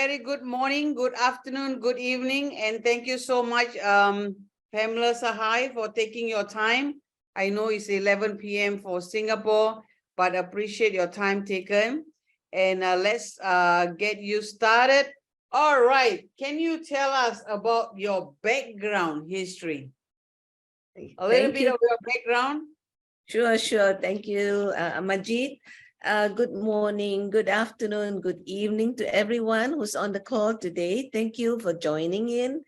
very good morning, good afternoon, good evening, and thank you so much, Pamela, Sahai, for taking your time. I know it's 11 p.m. for Singapore, but appreciate your time taken. And let's get you started. All right, can you tell us about your background history? A little bit of your background? Sure. Thank you, Majid. Good morning, good afternoon, good evening to everyone who's on the call today. Thank you for joining in.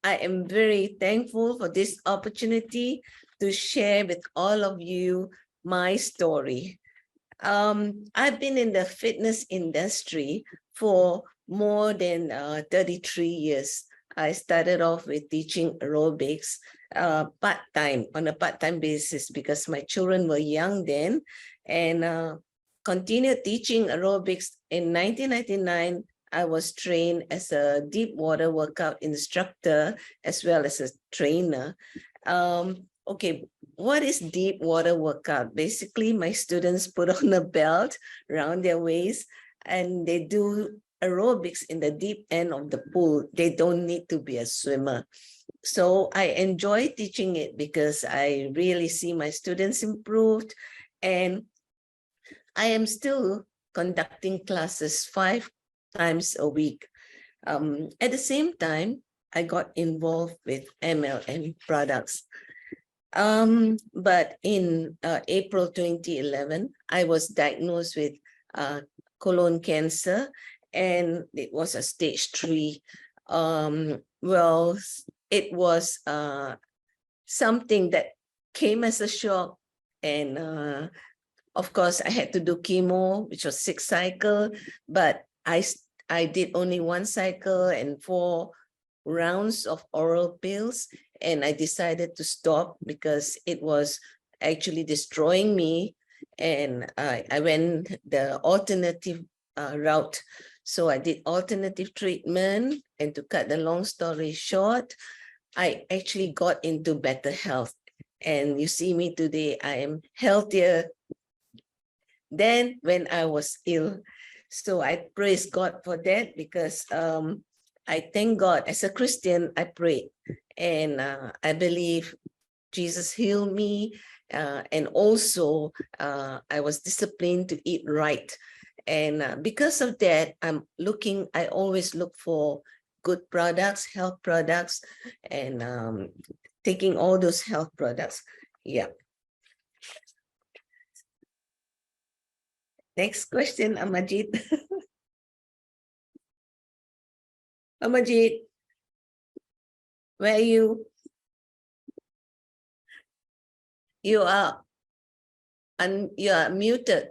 I am very thankful for this opportunity to share with all of you my story. I've been in the fitness industry for more than 33 years. I started off with teaching aerobics part-time, on a part-time basis, because my children were young then, and continued teaching aerobics. In 1999, I was trained as a deep water workout instructor as well as a trainer. Okay, what is deep water workout? Basically, my students put on a belt around their waist and they do aerobics in the deep end of the pool. They don't need to be a swimmer. So I enjoy teaching it because I really see my students improved, and I am still conducting classes 5 times a week. At the same time, I got involved with MLM products. But in April 2011, I was diagnosed with colon cancer, and it was a stage 3. Well, it was something that came as a shock, and of course I had to do chemo, which was 6 cycles, but I did only 1 cycle and 4 rounds of oral pills, and I decided to stop because it was actually destroying me, and I went the alternative route. So I did alternative treatment, and to cut the long story short, I actually got into better health. And you see me today, I am healthier than when I was ill. So I praise God for that, because I thank God. As a Christian, I pray, and I believe Jesus healed me, and also I was disciplined to eat right. And because of that, I always look for good products, health products, and taking all those health products. Yeah. Next question, Amajit. Amajit, where are you? You are muted.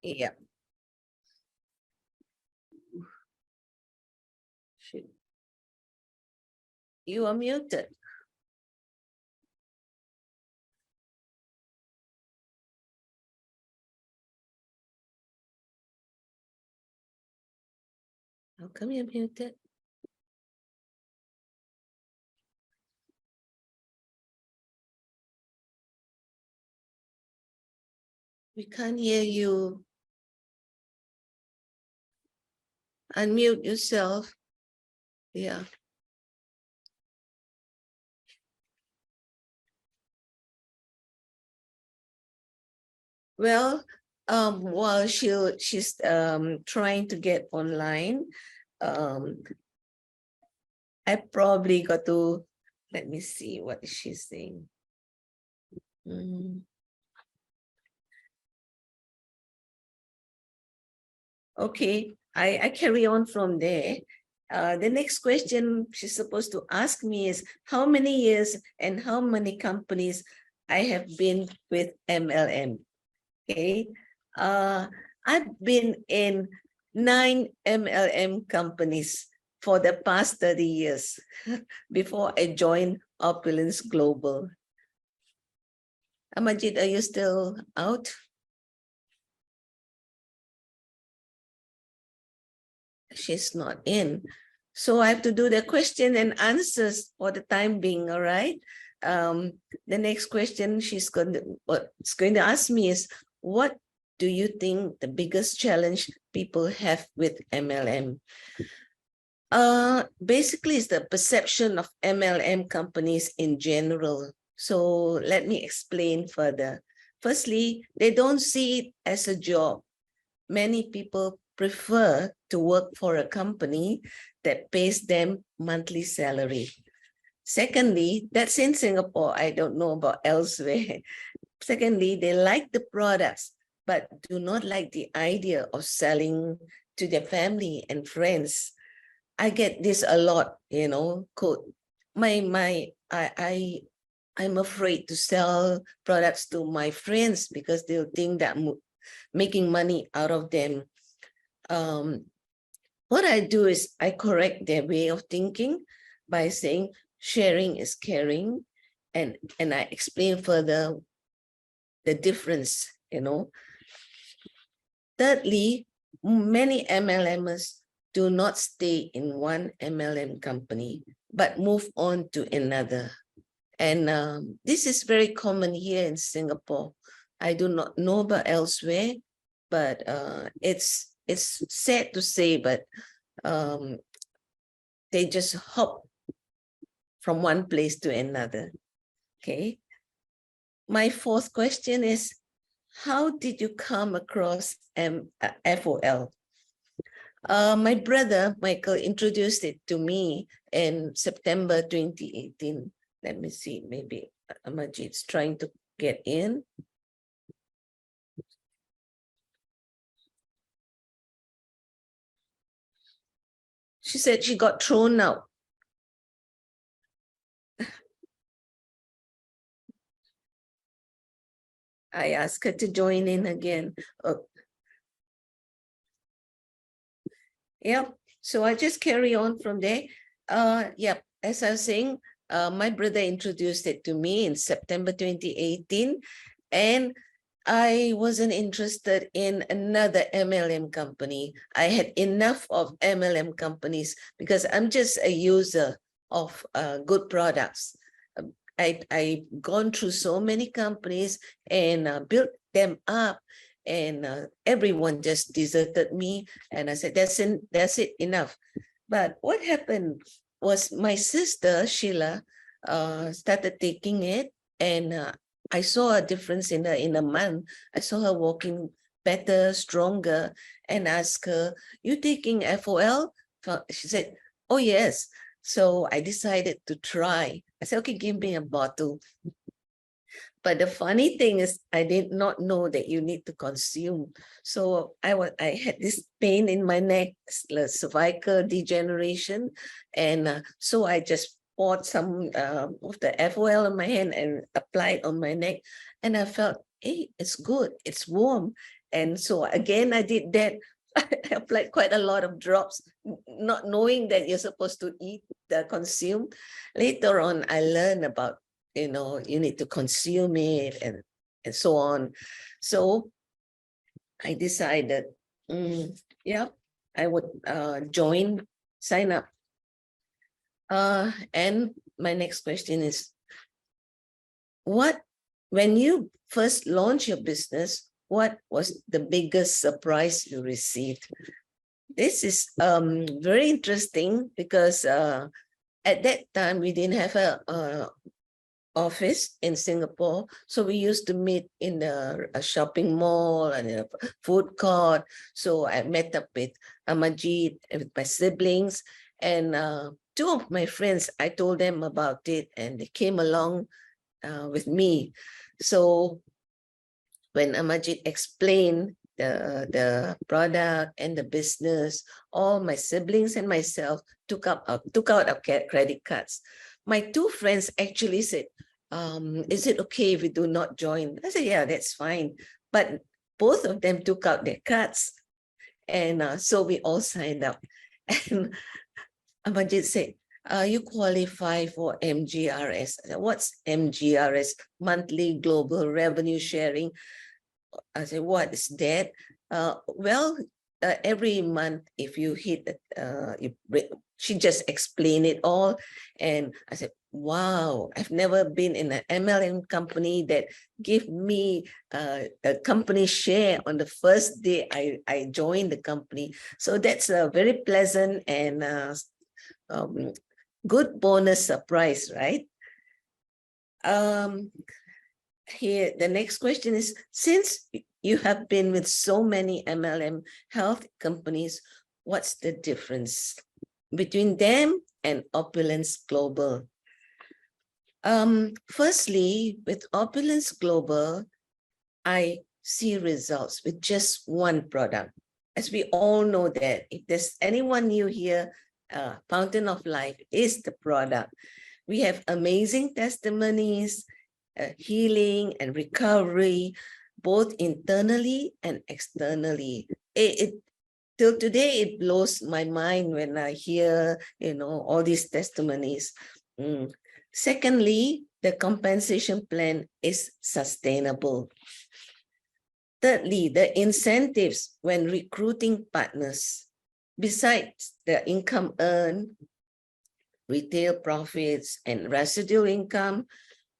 Yeah. Shit. You are muted. How come you're muted? We can't hear you. Unmute yourself. Yeah. Well, while she's trying to get online, I probably got to, let me see what she's saying. Okay, I carry on from there. The next question she's supposed to ask me is how many years and how many companies I have been with MLM. Okay, I've been in 9 MLM companies for the past 30 years before I joined Opulence Global. Amajit, are you still out? She's not in. So I have to do the question and answers for the time being, all right? The next question she's going to ask me is, what do you think the biggest challenge people have with MLM? Basically, it's the perception of MLM companies in general. So let me explain further. Firstly, they don't see it as a job. Many people prefer to work for a company that pays them monthly salary. Secondly, that's in Singapore. I don't know about elsewhere. Secondly, they like the products, but do not like the idea of selling to their family and friends. I get this a lot, you know, quote, I'm afraid to sell products to my friends because they'll think that I'm making money out of them. What I do is I correct their way of thinking by saying sharing is caring, and I explain further the difference, you know. Thirdly, many MLMers do not stay in one MLM company, but move on to another. And this is very common here in Singapore. I do not know about elsewhere, but it's sad to say, but they just hop from one place to another. Okay. My fourth question is, how did you come across FOL? My brother, Michael, introduced it to me in September 2018. Let me see, maybe Amajit's trying to get in. She said she got thrown out. I asked her to join in again. Oh. Yep, so I just carry on from there. Yep, as I was saying, my brother introduced it to me in September 2018, and I wasn't interested in another MLM company. I had enough of MLM companies because I'm just a user of good products. I've gone through so many companies and built them up, and everyone just deserted me. And I said, that's it, enough. But what happened was my sister, Sheila, started taking it, and I saw a difference in her in a month. I saw her walking better, stronger, and asked her, you taking FOL? She said, oh, yes. So I decided to try. I said, okay, give me a bottle. But the funny thing is, I did not know that you need to consume. So I had this pain in my neck, cervical degeneration. And so I just poured some of the FOL on my hand and applied on my neck. And I felt, hey, it's good, it's warm. And so again, I did that. I applied quite a lot of drops, not knowing that you're supposed to eat, consume. Later on, I learned about, you know, you need to consume it and so on. So I decided, yeah, I would sign up. And my next question is, when you first launched your business, what was the biggest surprise you received? This is very interesting because at that time we didn't have a office in Singapore, so we used to meet in a shopping mall and in a food court. So I met up with Amajit and with my siblings, and two of my friends, I told them about it, and they came along with me. So when Amajit explained the product and the business, all my siblings and myself took out our credit cards. My two friends actually said, is it okay if we do not join? I said, yeah, that's fine. But both of them took out their cards. And so we all signed up. And Amajit said, you qualify for MGRS. I said, what's MGRS? Monthly Global Revenue Sharing. I said, what is that? Well, every month, if you hit, she just explained it all. And I said, wow, I've never been in an MLM company that give me a company share on the first day I joined the company. So that's a very pleasant and good bonus surprise, right? Here, the next question is, since you have been with so many MLM health companies, what's the difference between them and Opulence Global? Firstly, with Opulence Global, I see results with just one product. As we all know that if there's anyone new here, Fountain of Life is the product. We have amazing testimonies, healing and recovery, both internally and externally. Till today, it blows my mind when I hear, all these testimonies. Secondly, the compensation plan is sustainable. Thirdly, the incentives when recruiting partners, besides the income earned, retail profits, and residual income,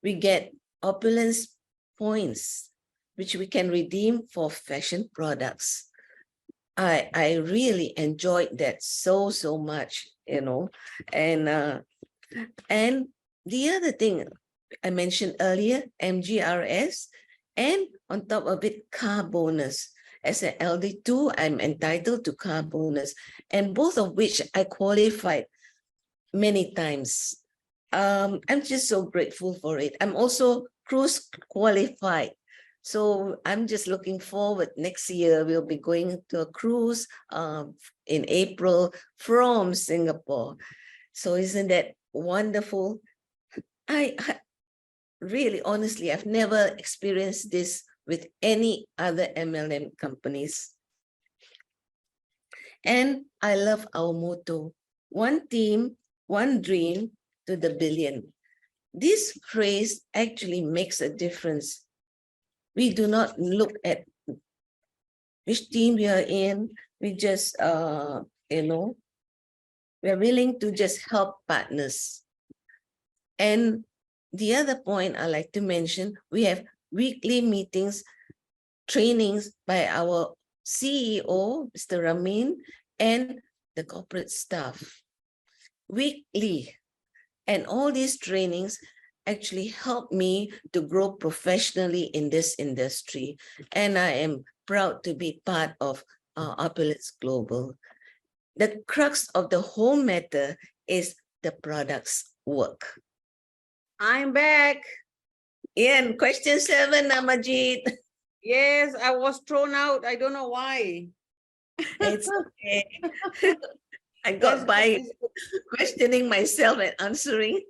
we get Opulence points, which we can redeem for fashion products. I really enjoyed that so much, and the other thing I mentioned earlier, MGRS, and on top of it, car bonus. As an LD2, I'm entitled to car bonus, and both of which I qualified many times. I'm just so grateful for it. I'm also cruise qualified. So I'm just looking forward. Next year, we'll be going to a cruise in April from Singapore. So isn't that wonderful? I really, honestly, I've never experienced this with any other MLM companies. And I love our motto, one team, one dream to the billion. This phrase actually makes a difference. We do not look at which team we are in. We just, we're willing to just help partners. And the other point I like to mention, we have weekly meetings, trainings by our CEO, Mr. Ramin, and the corporate staff. Weekly. And all these trainings actually help me to grow professionally in this industry. And I am proud to be part of Opulence Global. The crux of the whole matter is the products work. I'm back. Ian, question 7, Amajit. Yes, I was thrown out. I don't know why. It's okay. I got by questioning myself and answering.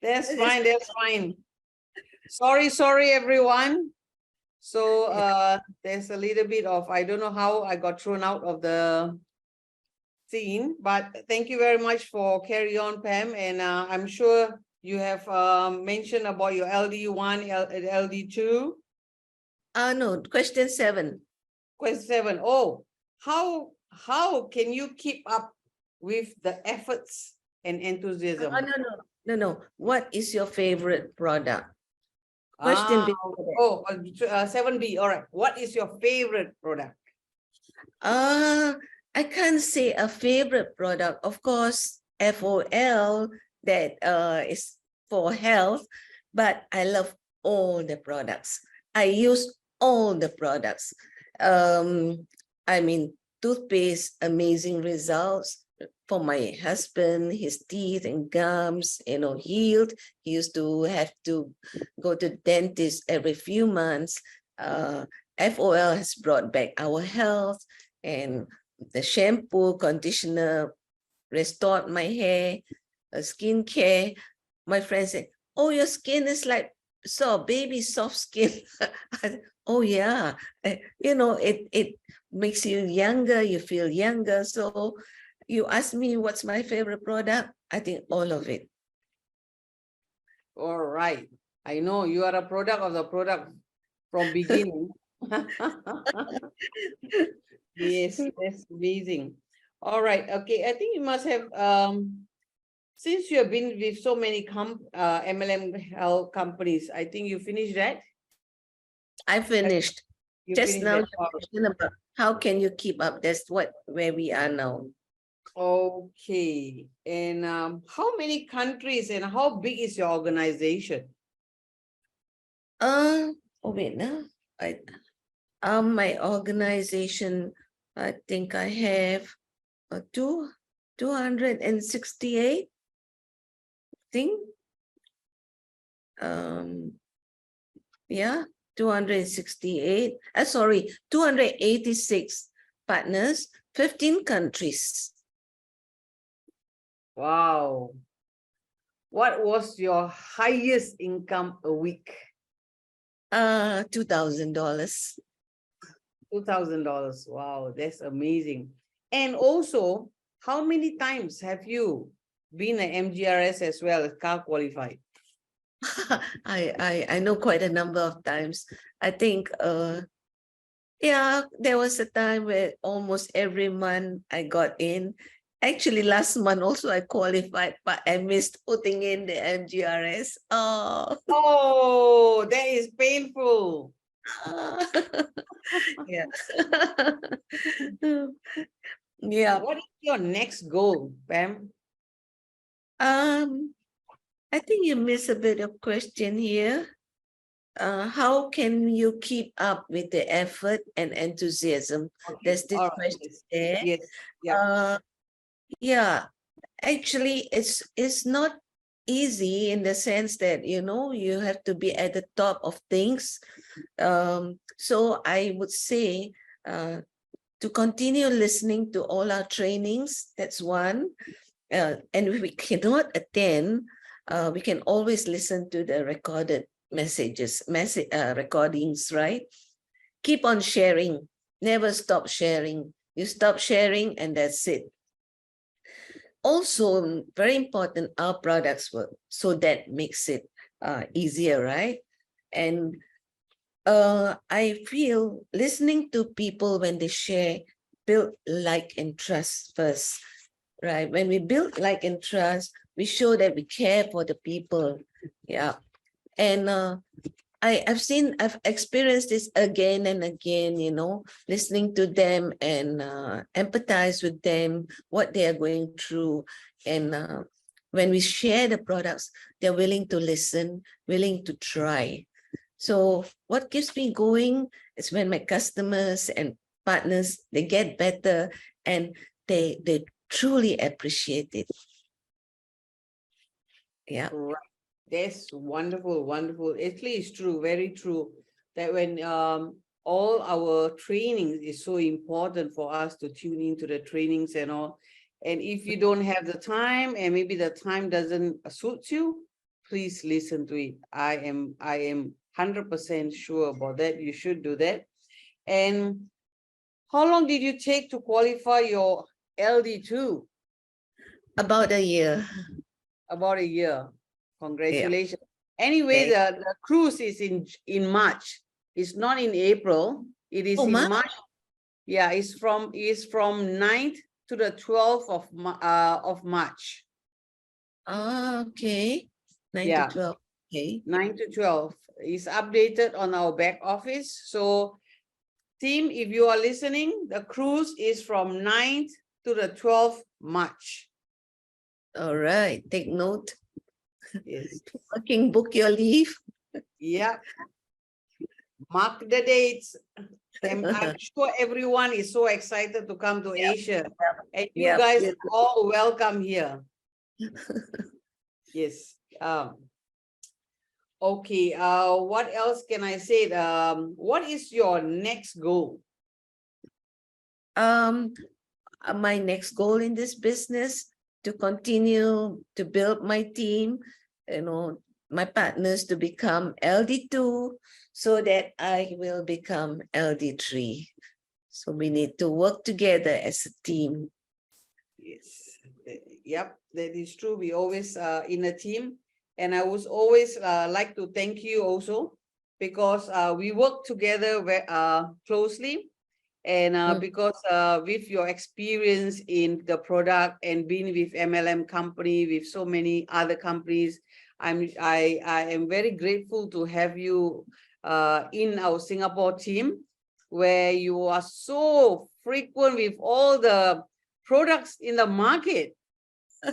That's fine. That's fine. Sorry, everyone. So there's a little bit of, I don't know how I got thrown out of the scene, but thank you very much for carry on, Pam. And I'm sure you have mentioned about your LD1, LD2. No, question 7. Question 7. Oh, how can you keep up with the efforts and enthusiasm? No. What is your favorite product? Question Oh, 7B. All right. What is your favorite product? I can't say a favorite product. Of course, FOL, that is for health, but I love all the products. I use all the products. I mean, toothpaste, amazing results for my husband, his teeth and gums, healed. He used to have to go to dentist every few months. FOL has brought back our health, and the shampoo, conditioner restored my hair, skincare. My friend said, oh, your skin is like baby soft skin. Oh yeah, it makes you younger, you feel younger. So you ask me what's my favorite product, I think all of it. All right. I know you are a product of the product from beginning. Yes, that's amazing. All right. Okay. I think you must have since you have been with so many MLM health companies, I think you finished that. I finished. You Just finished now that you part. mentioned about how can you keep up? That's where we are now. Okay. And how many countries and how big is your organization? Oh wait, now my organization, I think I have 268 thing. Yeah, 268. Sorry, 286 partners, 15 countries. Wow. What was your highest income a week? $2,000. $2,000. Wow, that's amazing. And also, how many times have you been an MGRS as well as car qualified? I know quite a number of times. I think yeah, there was a time where almost every month I got in. Actually, last month also I qualified, but I missed putting in the MGRS. Oh, Oh, that is painful. yeah. Yeah. What is your next goal, Pam? I think you missed a bit of question here. How can you keep up with the effort and enthusiasm? Okay. There's this All right. question Yes. there. Yes. Yeah. Yeah, actually, it's not easy in the sense that, you know, you have to be at the top of things. So I would say to continue listening to all our trainings, that's one. And if we cannot attend, we can always listen to the recorded recordings, right? Keep on sharing, never stop sharing. You stop sharing and that's it. Also, very important, our products work. So that makes it easier, right? And I feel listening to people when they share, build like and trust first, right? When we build like and trust, we show that we care for the people. Yeah. And I've experienced this again and again, you know, listening to them and empathize with them, what they are going through. And when we share the products, they're willing to listen, willing to try. So what keeps me going is when my customers and partners, they get better and they truly appreciate it. Yeah. Right. That's wonderful, wonderful. Actually, it's true, very true, that when all our trainings is so important for us to tune into the trainings and all. And if you don't have the time and maybe the time doesn't suit you, please listen to it. I am 100% sure about that. You should do that. And how long did you take to qualify your LD2? About a year. About a year. Yeah. Congratulations. Anyway, Okay. the cruise is in March. It's not in April. It is in March? March. Yeah, it's from 9th to the 12th of March. Okay. 9 to Yeah, 12. Okay. 9 to 12 is updated on our back office. So team, if you are listening, the cruise is from 9th to the 12th March. All right. Take note. Yes. Working, book your leave. Yeah. Mark the dates. And I'm sure everyone is so excited to come to Asia. And you guys are all welcome here. Yes. Okay. What else can I say? What is your next goal? My next goal in this business, to continue to build my team, you know, my partners to become LD2 so that I will become LD3. So we need to work together as a team. Yes. Yep, that is true. We always in a team. And I was always like to thank you also because we work together closely. And because with your experience in the product and being with MLM company, with so many other companies, I am very grateful to have you in our Singapore team, where you are so frequent with all the products in the market.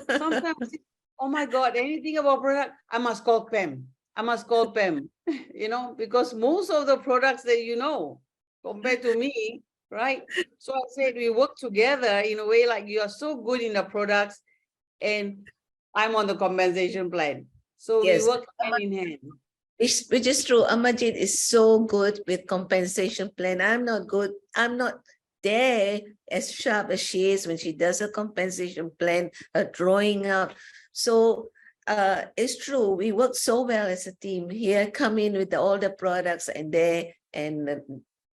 Sometimes, oh my God, anything about product, I must call Pam. I must call Pam, because most of the products that compared to me, right? So I said we work together in a way like you are so good in the products and I'm on the compensation plan. So we Yes, work hand in hand. which is true. Amajit is so good with compensation plan. I'm not good. I'm not there as sharp as she is when she does a compensation plan, a drawing out. So it's true. We work so well as a team. Here, come in with all the products and there, and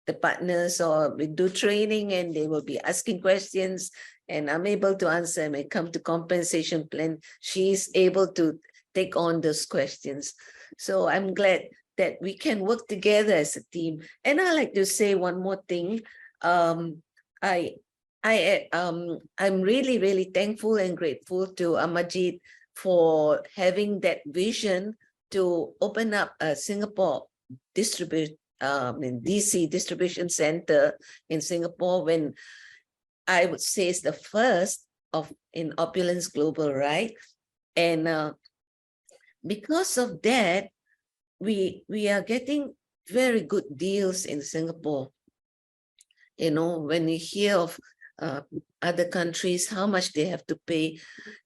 the partners, or we do training and they will be asking questions and I'm able to answer. And when it comes to compensation plan, she's able to take on those questions. So I'm glad that we can work together as a team. And I like to say one more thing. I'm really, really thankful and grateful to Amajit for having that vision to open up a Singapore in DC distribution center in Singapore, when I would say it's the first in Opulence Global, right? And because of that, we are getting very good deals in Singapore. When you hear of other countries, how much they have to pay,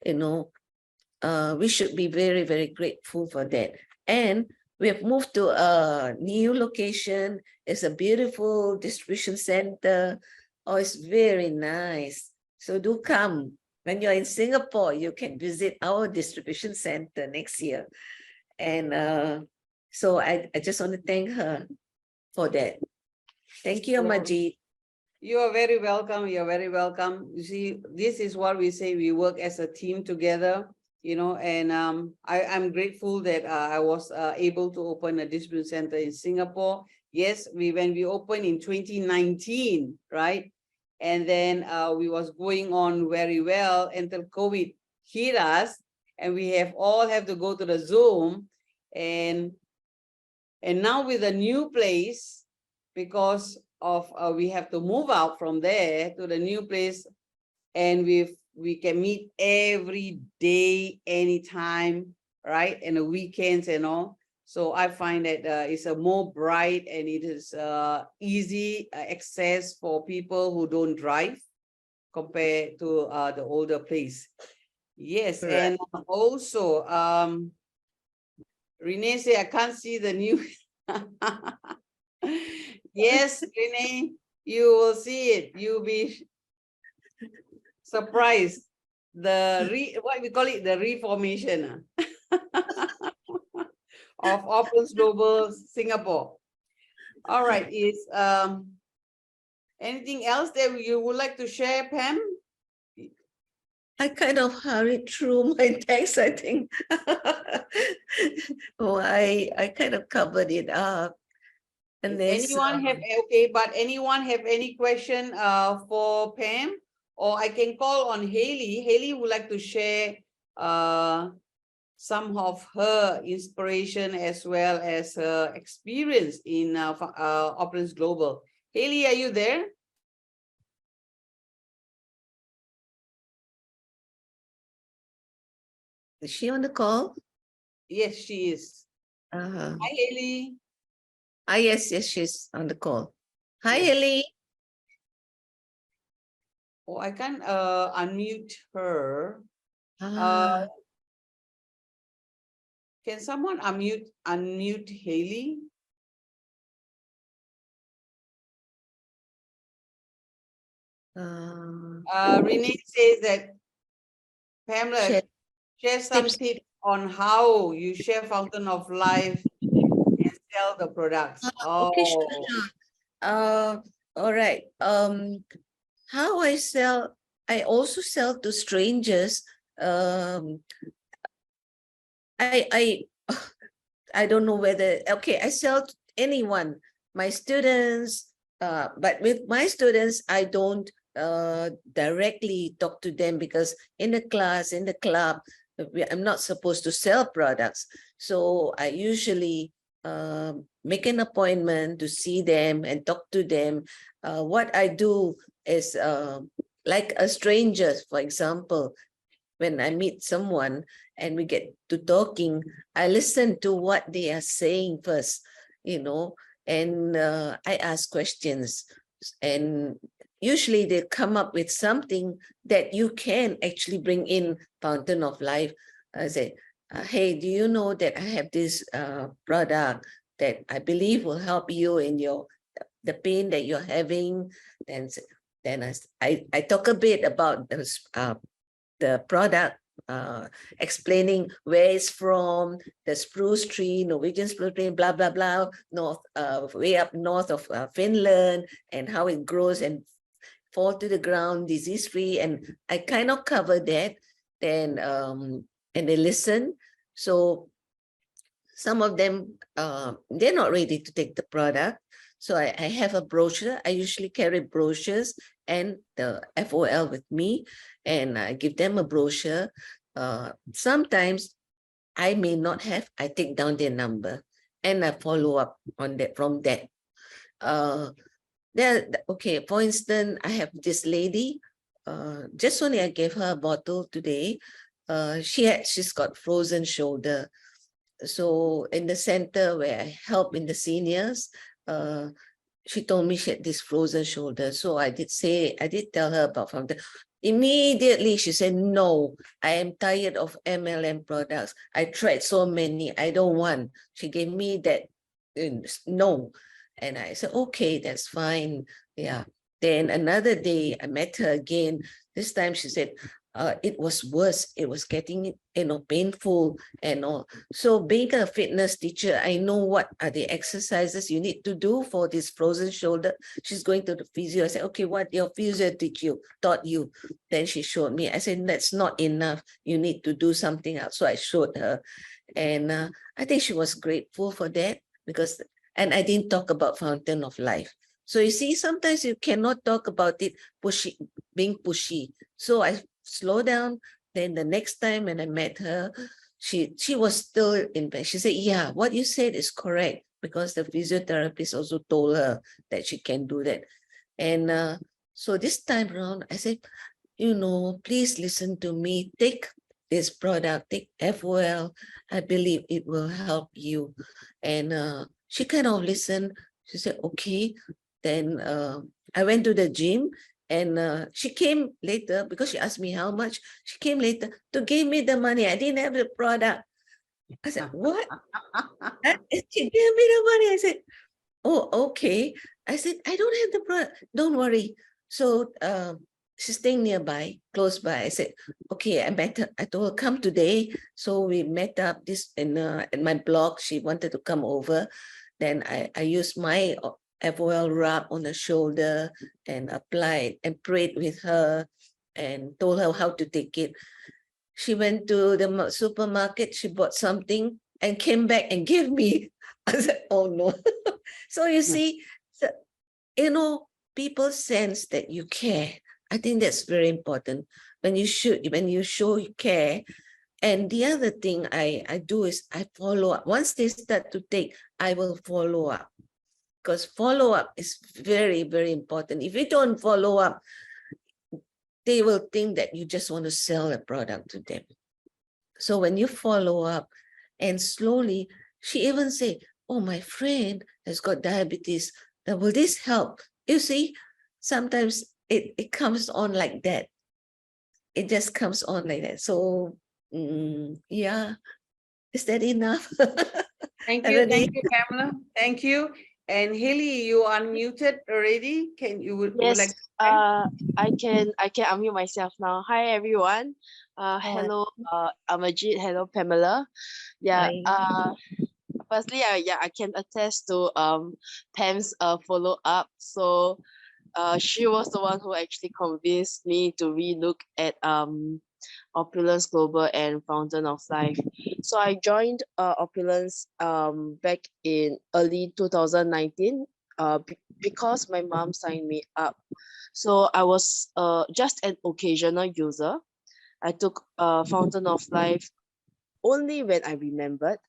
we should be very, very grateful for that. And we have moved to a new location. It's a beautiful distribution center. Oh, it's very nice. So do come. When you're in Singapore, you can visit our distribution center next year. And so I just want to thank her for that. Thank you, Amajit. You are very welcome. You're very welcome. You see, this is what we say, we work as a team together, and I'm grateful that I was able to open a distribution center in Singapore. Yes, when we opened in 2019, right? And then we was going on very well until COVID hit us, and we all have to go to the Zoom. And now with a new place, because of we have to move out from there to the new place, and we can meet every day, anytime, right? And the weekends and all. So I find that it's a more bright, and it is easy access for people who don't drive compared to the older place. Yes. Correct. And also Renee say I can't see the new. Yes, Renee, you will see it. You'll be surprised. What we call it, the reformation of Opulence Global Singapore. All right, is anything else that you would like to share, Pam? I kind of hurried through my text, I think. Oh, I kind of covered it up. And anyone have any question for Pam? Or I can call on Haley. Haley would like to share some of her inspiration as well as her experience in Opulence Global. Haley, are you there? Is she on the call? Yes, she is. Hi, Haley. Yes, she's on the call. Hi, yes. Haley. Oh, I can't unmute her. Can someone unmute Haley? Renee says that Pamela, share some tips on how you share Fountain of Life and sell the products. Okay, sure. All right. How I sell? I also sell to strangers. I don't know whether, okay, I sell to anyone, my students, but with my students, I don't directly talk to them because in the class, in the club, I'm not supposed to sell products. So I usually make an appointment to see them and talk to them. What I do is like a stranger, for example, when I meet someone and we get to talking, I listen to what they are saying first, and I ask questions. And usually they come up with something that you can actually bring in Fountain of Life. I say, hey, do you know that I have this product that I believe will help you in the pain that you're having? Then I talk a bit about the product, explaining where it's from, the spruce tree, Norwegian spruce tree, blah, blah, blah, way up north of Finland, and how it grows and fall to the ground, disease-free. And I kind of cover that. Then, and they listen. So some of them, they're not ready to take the product. So I have a brochure. I usually carry brochures and the FOL with me, and I give them a brochure. Sometimes I may not have, I take down their number and I follow up on that from that. Okay, for instance, I have this lady, just only I gave her a bottle today. She's got frozen shoulder. So in the center where I help in the seniors, she told me she had this frozen shoulder. So I did tell her about Fountain. Immediately she said, no, I am tired of MLM products. I tried so many, I don't want. She gave me that no. And I said, okay, that's fine. Yeah. Then another day I met her again. This time she said, it was worse. It was getting, painful and all. So being a fitness teacher, I know what are the exercises you need to do for this frozen shoulder. She's going to the physio. I said, okay, what your physio taught you? Then she showed me. I said, that's not enough. You need to do something else. So I showed her. And I think she was grateful for that and I didn't talk about Fountain of Life. So you see, sometimes you cannot talk about it being pushy. So I slow down. Then the next time when I met her, she was still in bed. She said, yeah, what you said is correct, because the physiotherapist also told her that she can do that. And so this time around, I said, please listen to me. Take this product, take FOL. I believe it will help you. And she kind of listened. She said, okay. Then I went to the gym. And she came later because she asked me how much. She came later to give me the money. I didn't have the product. I said, what? She gave me the money. I said, oh, okay. I said, I don't have the product. Don't worry. So she's staying nearby, close by. I said, okay, I met her. I told her, come today. So we met up this in my blog. She wanted to come over. Then I used my FOL rub on the shoulder and applied and prayed with her and told her how to take it. She went to the supermarket, she bought something and came back and gave me. I said, oh no. So you see, people sense that you care. I think that's very important. When you show you care. And the other thing I do is I follow up. Once they start to take, I will follow up. Because follow-up is very, very important. If you don't follow up, they will think that you just want to sell a product to them. So when you follow up and slowly, she even say, oh, my friend has got diabetes. Now, will this help? You see, sometimes it comes on like that. It just comes on like that. So, yeah, is that enough? Thank you, Pamela. Thank you. And Haley, you unmuted already. Would Yes, like I can unmute myself now. Hi everyone. Hello, Amajit. Hello, Pamela. Yeah. Hi. Firstly, I can attest to Pam's follow up. So, she was the one who actually convinced me to relook at Opulence Global and Fountain of Life. So I joined Opulence back in early 2019. because my mom signed me up. So I was just an occasional user. I took Fountain of Life only when I remembered,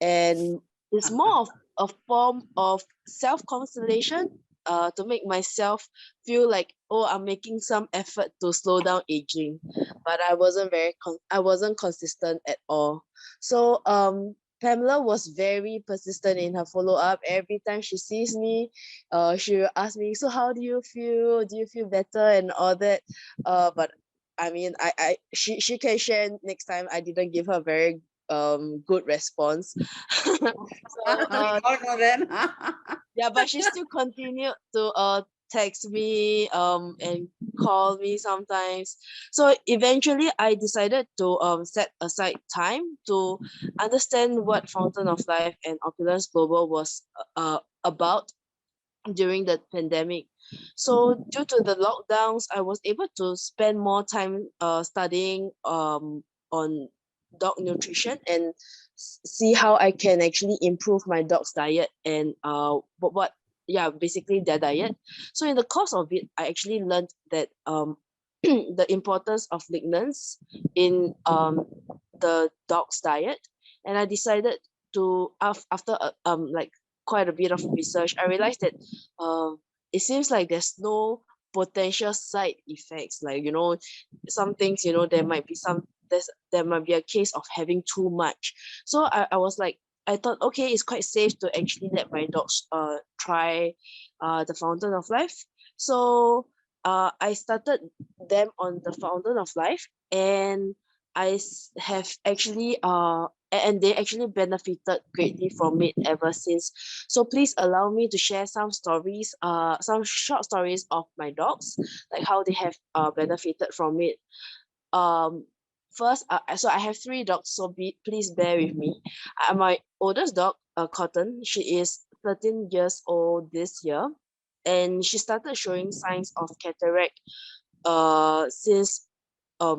and it's more of a form of self-consolation, to make myself feel like, oh, I'm making some effort to slow down aging, but I wasn't consistent at all. So Pamela was very persistent in her follow-up. Every time she sees me, she will ask me, so how do you feel? Do you feel better and all that? But I mean, she can share next time. I didn't give her very good response. So We all know that. yeah, but she still continued to text me and call me sometimes. So eventually I decided to set aside time to understand what Fountain of Life and Opulence Global was about during the pandemic. So due to the lockdowns, I was able to spend more time studying on dog nutrition and see how I can actually improve my dog's diet and what yeah, basically their diet. So in the course of it, I actually learned that the importance of lignans in the dog's diet, and I decided to after like quite a bit of research, I realized that it seems like there's no potential side effects. Like, you know, some things, you know, there might be a case of having too much. So I was like, I thought, okay, it's quite safe to actually let my dogs try the Fountain of Life. So I started them on the Fountain of Life, and have actually and they actually benefited greatly from it ever since. So please allow me to share some stories, some short stories of my dogs, like how they have benefited from it. Um, First, so I have three dogs, so please bear with me. My oldest dog, Cotton, she is 13 years old this year, and she started showing signs of cataract since a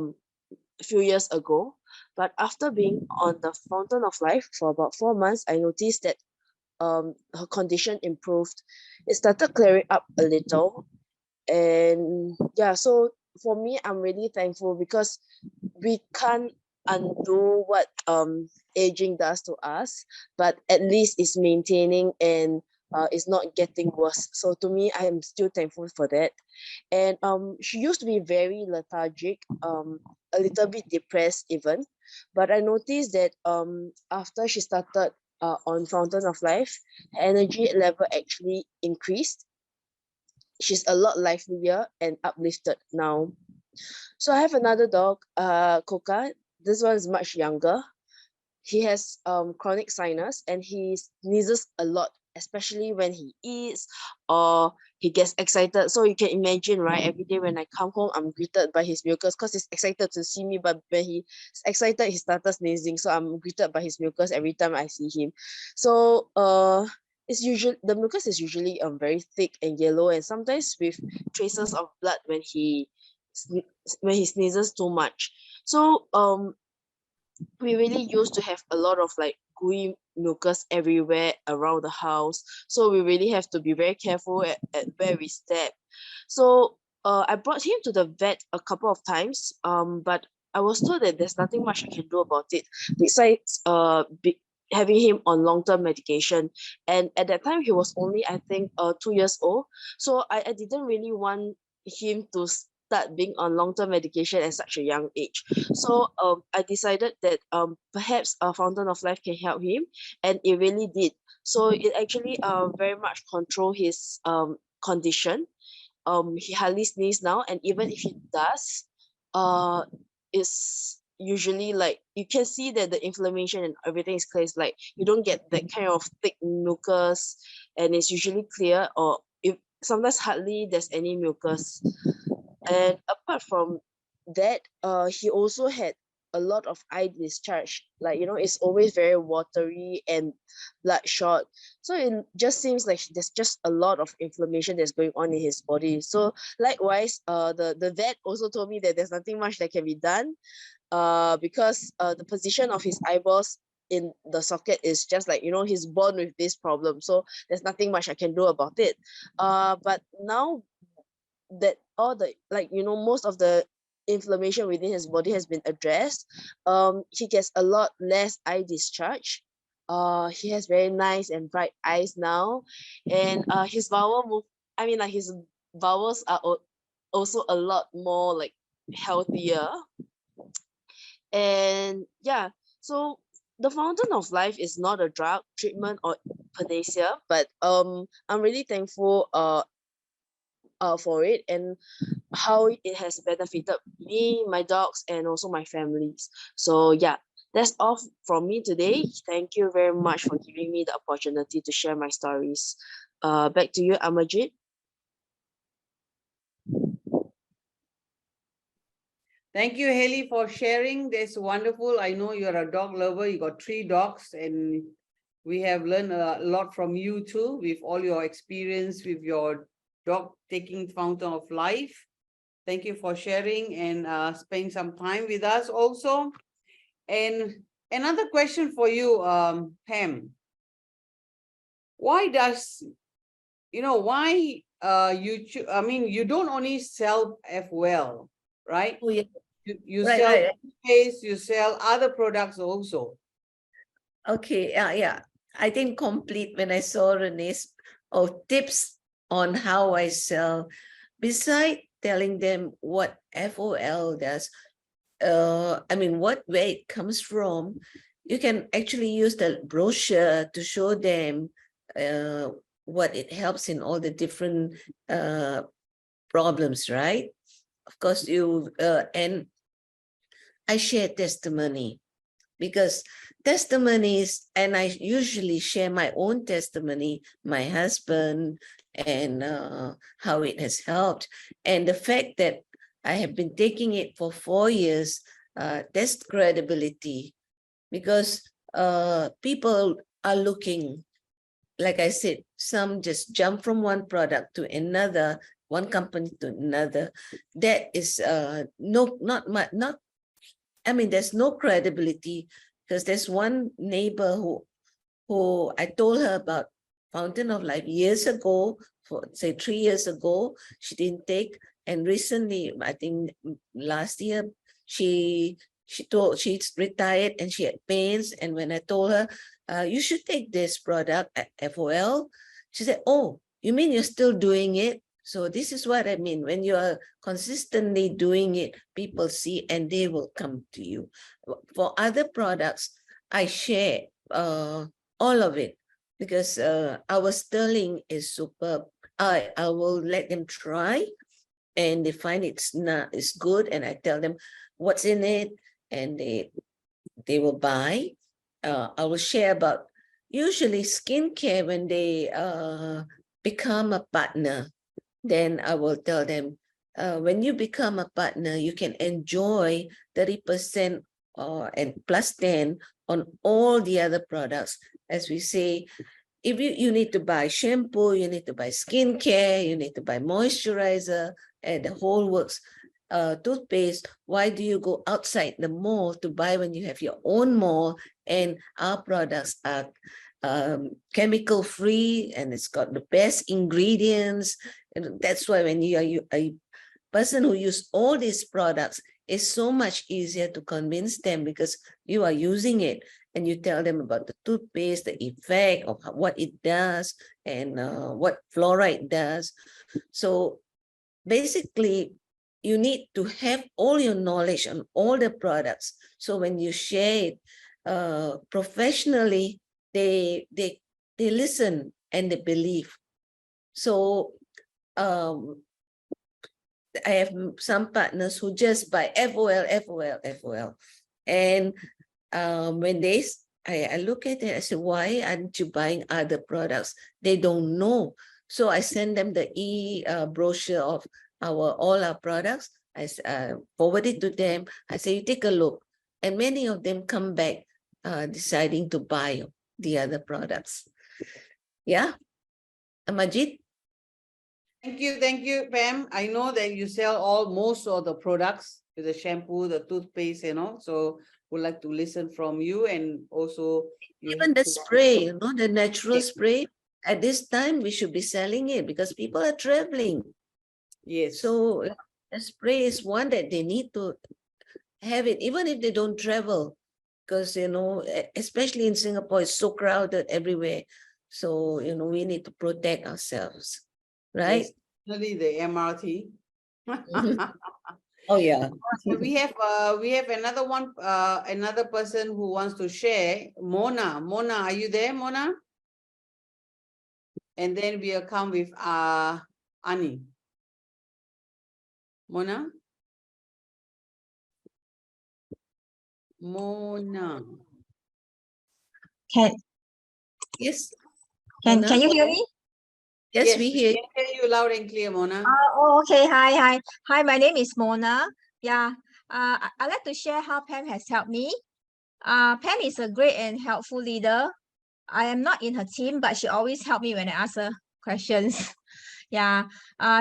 few years ago. But after being on the Fountain of Life for about 4 months, I noticed that her condition improved. It started clearing up a little, and yeah, so for me, I'm really thankful because we can't undo what aging does to us, but at least it's maintaining and it's not getting worse. So to me, I am still thankful for that. And she used to be very lethargic, a little bit depressed even, but I noticed that after she started on Fountain of Life, her energy level actually increased. She's a lot livelier and uplifted now. So I have another dog, Coca. This one is much younger. He has chronic sinus and he sneezes a lot, especially when he eats or he gets excited. So you can imagine, right? Every day when I come home, I'm greeted by his mucus because he's excited to see me. But when he's excited, he started sneezing. So I'm greeted by his mucus every time I see him. So it's usually the mucus is usually very thick and yellow, and sometimes with traces of blood when when he sneezes too much. So we really used to have a lot of like gooey mucus everywhere around the house. So we really have to be very careful at where we step. So I brought him to the vet a couple of times, but I was told that there's nothing much I can do about it besides having him on long-term medication. And at that time, he was only, I think, 2 years old. So I didn't really want him to start being on long-term medication at such a young age. So I decided that perhaps a Fountain of Life can help him, and it really did. So it actually very much control his condition. He hardly sneeze now, and even if he does, uh it's usually like you can see that the inflammation and everything is clear. It's like you don't get that kind of thick mucus, and it's usually clear, or if sometimes hardly there's any mucus. And apart from that, he also had a lot of eye discharge. Like, you know, it's always very watery and bloodshot. So it just seems like there's just a lot of inflammation that's going on in his body. So likewise, the vet also told me that there's nothing much that can be done because the position of his eyeballs in the socket is just like, you know, he's born with this problem, so there's nothing much I can do about it. But now that all the, like, you know, most of the inflammation within his body has been addressed, he gets a lot less eye discharge. He has very nice and bright eyes now, and his bowel move, I mean, like, his bowels are also a lot more like healthier. And yeah, so the fountain of life is not a drug, treatment, or panacea, but I'm really thankful for it, and how it has benefited me, my dogs, and also my families. So yeah, that's all from me today. Thank you very much for giving me the opportunity to share my stories. Back to you, Amajit. Thank you, Haley, for sharing. That's wonderful. I know you're a dog lover. You got 3 dogs, and we have learned a lot from you too, with all your experience with your dog taking fountain of life. Thank you for sharing and spending some time with us also. And another question for you, Pam. Why does, why I mean, you don't only sell FOL, right? Oh, yeah. You Right, sell right. toothpaste, you sell other products also. Okay, yeah. I didn't complete when I saw Renee's tips on how I sell. Beside telling them what FOL does, I mean, where it comes from, you can actually use the brochure to show them what it helps in all the different problems, right? Of course, and I share testimony, because testimonies, and I usually share my own testimony, my husband, and how it has helped. And the fact that I have been taking it for 4 years, that's credibility, because people are looking, like I said, some just jump from one product to another, one company to another. That is not I mean, there's no credibility, because there's one neighbor who I told her about Fountain of Life years ago, for say 3 years ago, she didn't take, and recently, I think last year, she's retired and she had pains, and when I told her, you should take this product at FOL, she said, oh, you mean you're still doing it? So this is what I mean. When you are consistently doing it, people see and they will come to you. For other products, I share all of it, because our sterling is superb. I will let them try, and they find it's good, and I tell them what's in it, and they will buy. I will share about usually skincare when they become a partner. Then I will tell them, when you become a partner, you can enjoy 30% and plus 10 on all the other products. As we say, if you need to buy shampoo, you need to buy skincare, you need to buy moisturizer, and the whole works. Toothpaste, why do you go outside the mall to buy when you have your own mall? And our products are chemical free, and it's got the best ingredients. And that's why when you are a person who use all these products, it's so much easier to convince them, because you are using it, and you tell them about the toothpaste, the effect of what it does, and what fluoride does. So basically, you need to have all your knowledge on all the products. So when you share it professionally, they listen and they believe. So I have some partners who just buy FOL. And when I look at it, I say, why aren't you buying other products? They don't know. So I send them the brochure of all our products. I forward it to them. I say, you take a look. And many of them come back deciding to buy the other products. Yeah, Majid? Thank you, Pam. I know that you sell most of the products, the shampoo, the toothpaste, so would like to listen from you, and also you Even have the spray, you know, the natural spray, at this time we should be selling it because people are traveling. yes. So the spray is one that they need to have it, even if they don't travel, because, you know, especially in Singapore, it's so crowded everywhere. So, you know, we need to protect ourselves, right? Especially the MRT. Oh, yeah. We have another one, another person who wants to share. Mona, are you there, Mona? And then we'll come with Ani. Mona? Mona. Can Yes. can Mona? you hear me? Yes, we hear. can hear you loud and clear, Mona. Oh, okay. Hi. My name is Mona. Yeah. I'd like to share how Pam has helped me. Pam is a great and helpful leader. I am not in her team, but she always helped me when I ask her questions. Yeah.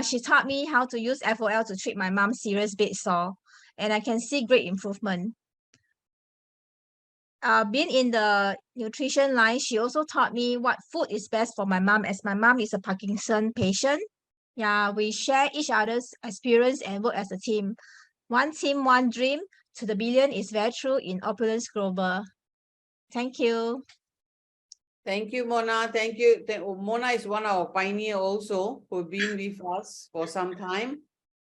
She taught me how to use FOL to treat my mom's serious bed sore, and I can see great improvement. Being in the nutrition line, she also taught me what food is best for my mom, as my mom is a Parkinson patient. Yeah, we share each other's experience and work as a team. One team, one dream to the billion is very true in Opulence Global. Thank you. Thank you, Mona. Thank you. Mona is one of our pioneer also who've been with us for some time.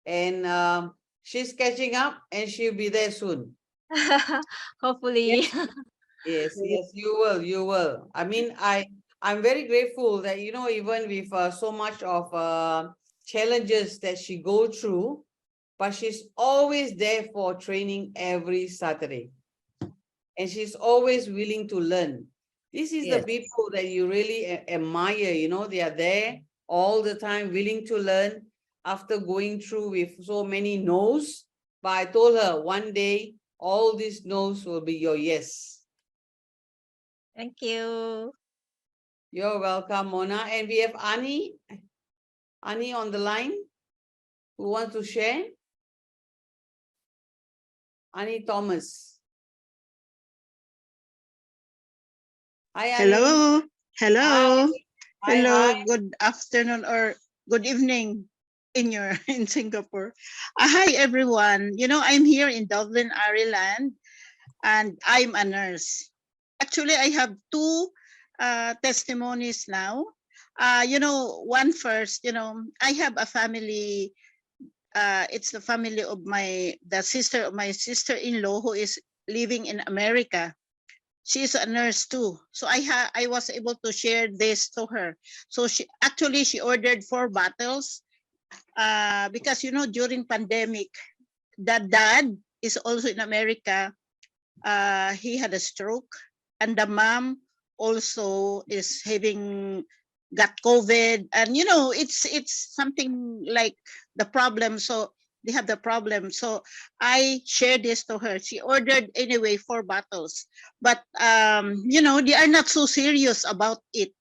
And she's catching up and she'll be there soon. Hopefully. Yes, you will. I mean, I'm very grateful that, you know, even with so much of challenges that she go through, but she's always there for training every Saturday. And she's always willing to learn. This is the Yes. people that you really admire, you know, they are there all the time, willing to learn after going through with so many no's. But I told her one day, all these no's will be your yes. Thank you. You're welcome, Mona. And we have Ani on the line who wants to share. Ani Thomas. Hi, Ani. Hello. Hello. Hi, Hello. hi. Good afternoon or good evening in your in Singapore. Hi everyone. You know, I'm here in Dublin, Ireland, and I'm a nurse. Actually, I have two testimonies now. You know, one first, you know, I have a family. It's the family of the sister of my sister-in-law who is living in America. She's a nurse too, so I was able to share this to her. So she ordered 4 bottles because, you know, during pandemic, the dad is also in America. He had a stroke, and the mom also is got COVID, and you know, it's something like the problem. So they have the problem. So I shared this to her. She ordered anyway 4 bottles, but you know, they are not so serious about it,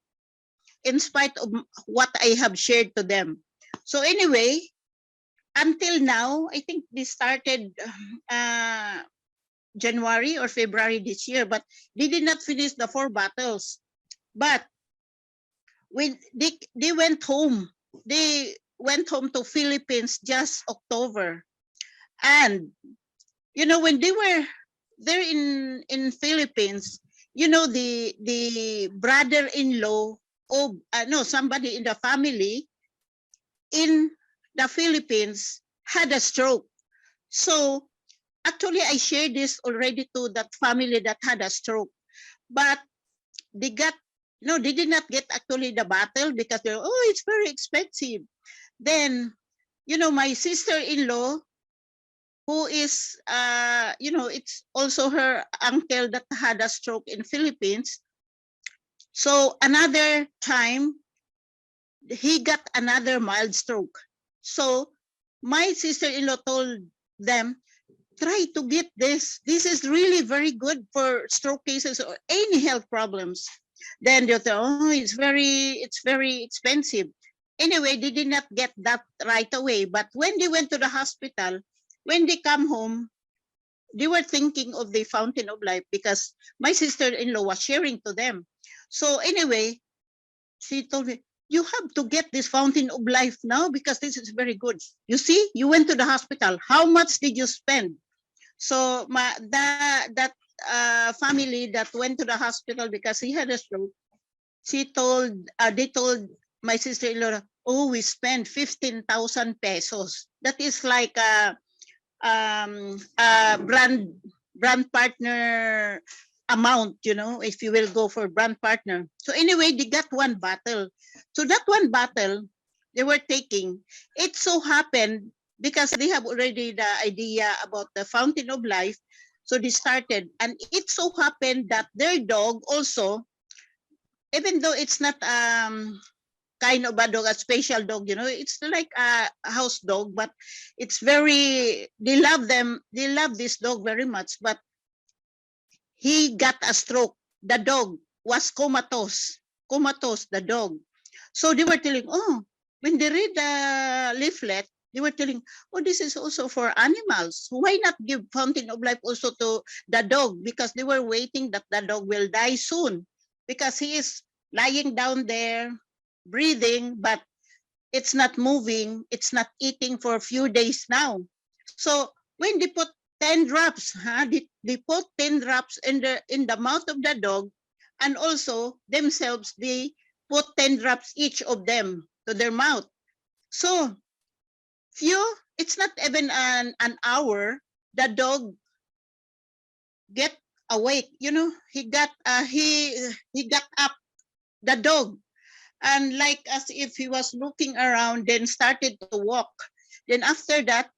in spite of what I have shared to them. So anyway, until now, I think they started January or February this year, but they did not finish the 4 bottles. But when they went home, they went home to Philippines just October. And, you know, when they were there in Philippines, you know, the brother-in-law of, no, somebody in the family in the Philippines had a stroke. So actually, I shared this already to that family that had a stroke, but they got, no, they did not get actually the bottle because they're, oh, it's very expensive. Then, you know, my sister-in-law, who is, you know, it's also her uncle that had a stroke in Philippines. So another time, he got another mild stroke. So my sister-in-law told them, try to get this. This is really very good for stroke cases or any health problems. Then they thought, oh, it's very expensive. Anyway, they did not get that right away. But when they went to the hospital, when they come home, they were thinking of the fountain of life because my sister-in-law was sharing to them. So anyway, she told me, you have to get this fountain of life now because this is very good. You see, you went to the hospital. How much did you spend? So that family that went to the hospital because he had a stroke, they told my sister-in-law, oh, we spent 15,000 pesos. That is like a brand partner amount, you know, if you will go for brand partner. So anyway, they got one bottle. So that one bottle they were taking, it so happened because they have already the idea about the fountain of life. So they started, and it so happened that their dog also, even though it's not kind of a dog, a special dog, you know, it's like a house dog, but it's very, they love this dog very much, but he got a stroke. The dog was comatose, the dog. So they were telling, oh, when they read the leaflet, they were telling, oh, this is also for animals. Why not give fountain of life also to the dog? Because they were waiting that the dog will die soon because he is lying down there, breathing, but it's not moving, it's not eating for a few days now. So when they put 10 drops, they put 10 drops in the mouth of the dog, and also themselves, they put 10 drops each of them to their mouth. So it's not even an hour, the dog get awake, you know, he got up, the dog, and like as if he was looking around, then started to walk. Then after that,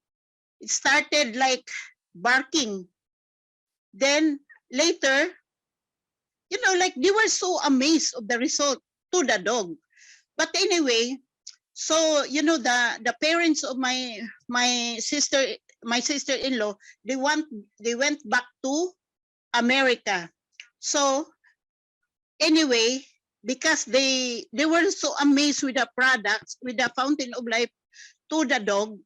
it started like barking. Then later, you know, like they were so amazed of the result to the dog. But anyway, so you know, the parents of my sister-in-law, they went back to America. So anyway, because they were so amazed with the products, with the fountain of life to the dog,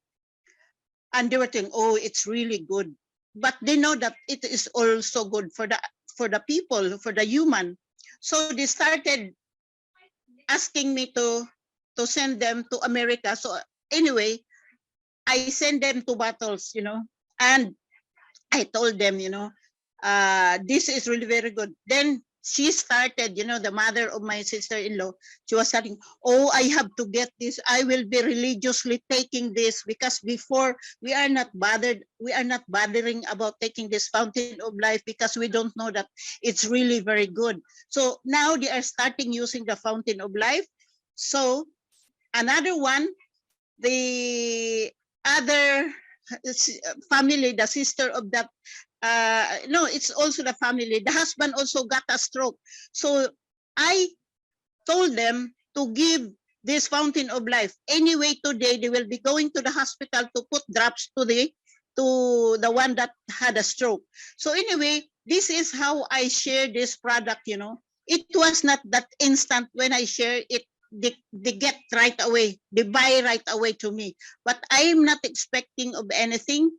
and they were thinking, oh, it's really good. But they know that it is also good for the people, for the human. So they started asking me to send them to America. So anyway, I sent them 2 bottles, you know, and I told them, you know, this is really very good. Then she started, you know, the mother of my sister-in-law, she was saying, oh, I have to get this. I will be religiously taking this because before we are not bothering about taking this fountain of life because we don't know that it's really very good. So now they are starting using the fountain of life. So another one, the other family, the sister of that, no, it's also the family. The husband also got a stroke. So I told them to give this fountain of life. Anyway, today they will be going to the hospital to put drops to the one that had a stroke. So anyway, this is how I share this product, you know. It was not that instant when I share it. They get right away, they buy right away to me, but I'm not expecting of anything.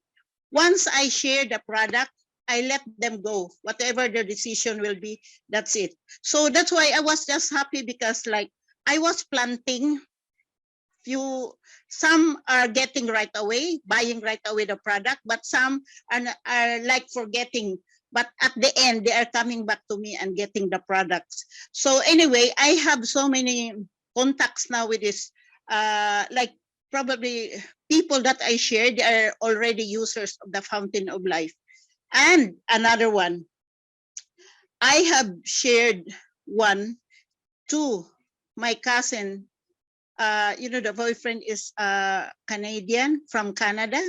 Once I share the product, I let them go, whatever their decision will be, that's it. So that's why I was just happy because like I was planting some are getting right away, buying right away the product, but some are like forgetting. But at the end, they are coming back to me and getting the products. So anyway, I have so many contacts now with this, like probably people that I share, they are already users of the fountain of life. And another one, I have shared one to my cousin. You know, the boyfriend is Canadian from Canada,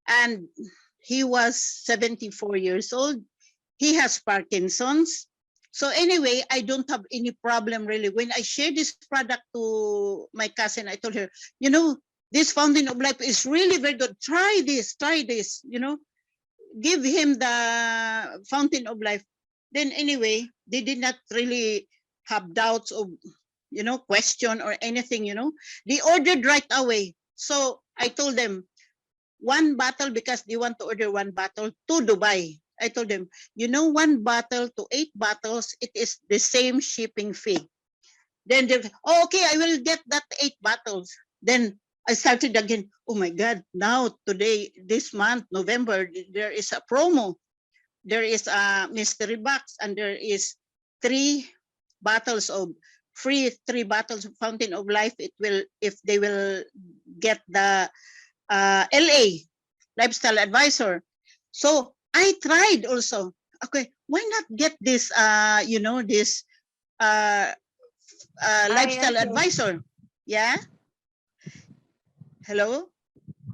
and he was 74 years old. He has Parkinson's. So anyway, I don't have any problem really. When I shared this product to my cousin, I told her, you know, this fountain of life is really very good. Try this, you know, give him the fountain of life. Then anyway, they did not really have doubts of, you know, question or anything, you know, they ordered right away. So I told them, one bottle because they want to order one bottle to Dubai. I told them, you know, one bottle to 8 bottles, it is the same shipping fee. Then they, oh, okay, I will get that 8 bottles. Then I started again. Oh my God, now today, this month, November, there is a promo. There is a mystery box and there is 3 bottles of free, 3 bottles of Fountain of Life. It will, if they will get the LA lifestyle advisor. So I tried also. Okay, why not get this you know, this lifestyle Hi. advisor? Yeah. Hello.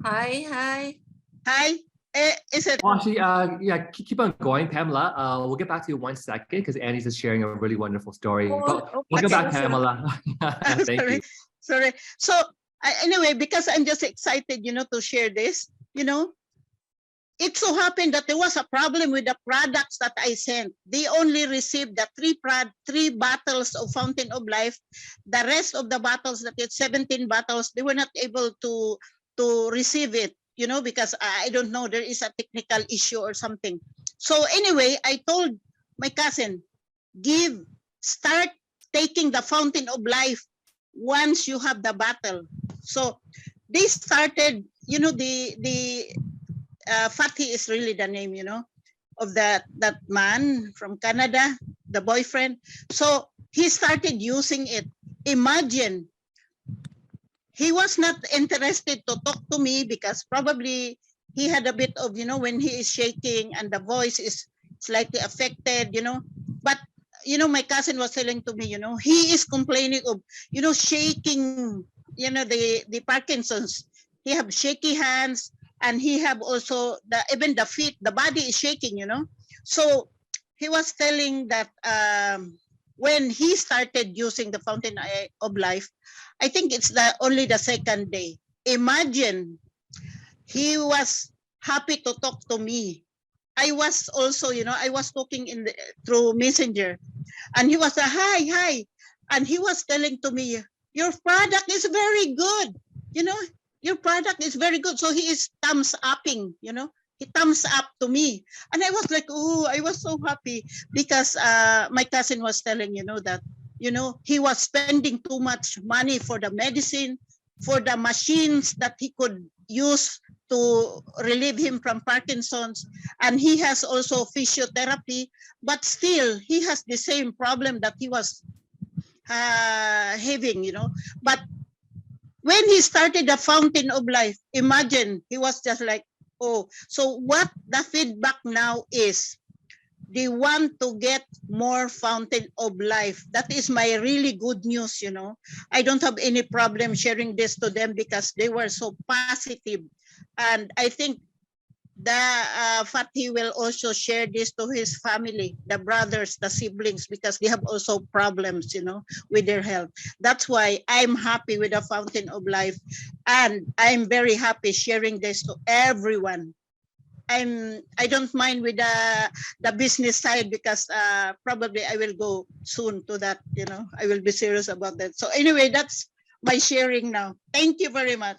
Hi. Hi. Is it Well, actually, yeah, keep on going, Pamela. We'll get back to you in 1 second because Annie's just sharing a really wonderful story. Oh, But okay. welcome back, Sorry. Pamela. Thank sorry, you. sorry. So anyway, because I'm just excited, you know, to share this, you know, it so happened that there was a problem with the products that I sent. They only received the 3 bottles of Fountain of Life. The rest of the bottles, that is 17 bottles, they were not able to receive it, you know, because I don't know, there is a technical issue or something. So anyway, I told my cousin, start taking the Fountain of Life once you have the bottle. So they started, you know, the Fatih is really the name, you know, of that man from Canada, the boyfriend. So he started using it. Imagine, he was not interested to talk to me because probably he had a bit of, you know, when he is shaking and the voice is slightly affected, you know. But, you know, my cousin was telling to me, you know, he is complaining of, you know, shaking, you know, the Parkinson's. He have shaky hands, and he have also even the feet, the body is shaking, you know. So he was telling that when he started using the Fountain of Life, I think it's only the 2nd day. Imagine, he was happy to talk to me. I was also, you know, I was talking through Messenger, and he was hi, and he was telling to me, your product is very good, you know, your product is very good. So he is thumbs upping, you know, he thumbs up to me, and I was like, oh, I was so happy because my cousin was telling, you know, that, you know, he was spending too much money for the medicine, for the machines that he could use to relieve him from Parkinson's, and he has also physiotherapy, but still he has the same problem that he was having, you know. But when he started the Fountain of Life, imagine, he was just like, oh. So what the feedback now is, they want to get more Fountain of Life. That is my really good news, you know. I don't have any problem sharing this to them because they were so positive. And I think the Fatih will also share this to his family, the brothers, the siblings, because they have also problems, you know, with their health. That's why I'm happy with the Fountain of Life, and I'm very happy sharing this to everyone. I don't mind with the business side because probably I will go soon to that, you know. I will be serious about that. So anyway, that's my sharing now. Thank you very much.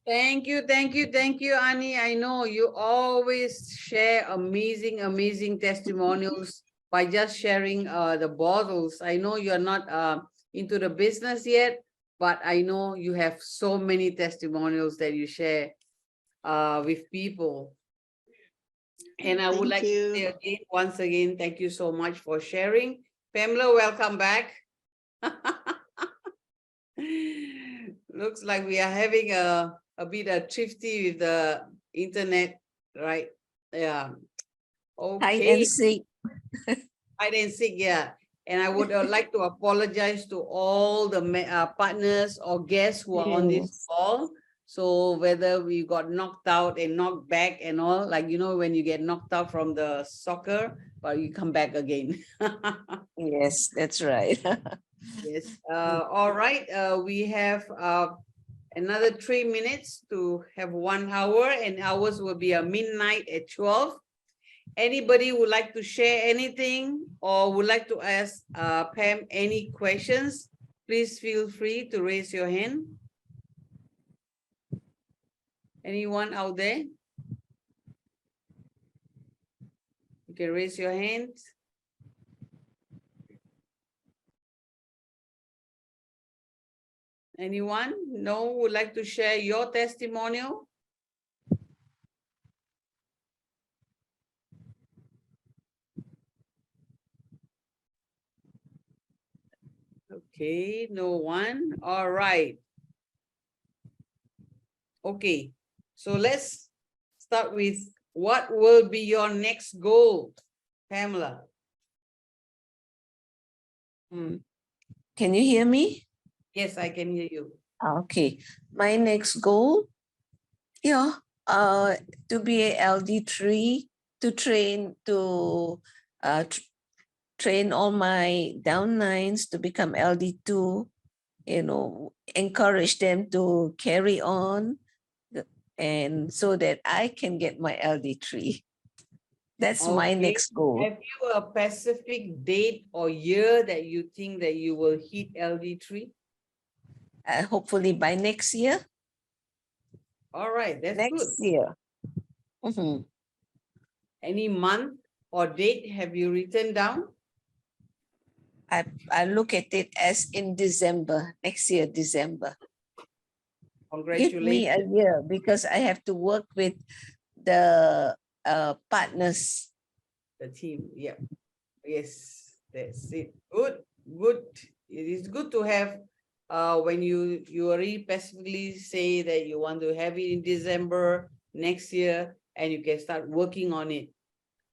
Thank you, Annie. I know you always share amazing testimonials by just sharing the bottles. I know you're not into the business yet, but I know you have so many testimonials that you share with people. And I would Thank like to say again, once again, thank you so much for sharing. Pamela, welcome back. Looks like we are having a bit of thrifty with the internet, right? Yeah. Hide Okay. and seek. Hide and seek, yeah. And I would like to apologize to all the partners or guests who are on this Yes. call. So whether we got knocked out and knocked back and all, like, you know, when you get knocked out from the soccer, but you come back again. Yes, that's right. Yes. All right. We have another 3 minutes to have 1 hour, and ours will be a midnight at 12. Anybody would like to share anything or would like to ask Pam any questions? Please feel free to raise your hand. Anyone out there? You can raise your hand. Anyone? No, would like to share your testimonial? Okay, no one. All right. Okay, so let's start with what will be your next goal, Pamela? Can you hear me? Yes, I can hear you. Okay, my next goal, to be a LD3, to train train all my downlines to become LD2, encourage them to carry on, and so that I can get my LD3. That's my Okay. next goal. Have you a specific date or year that you think that you will hit LD3? Hopefully by next year. All right, that's good. Next year. Mhm. Any month or date have you written down? I look at it as in December, next year, December. Give me a Congratulations. year because I have to work with the partners. The team, yeah. Yes, that's it. Good, good. It is good to have when you already specifically say that you want to have it in December next year and you can start working on it.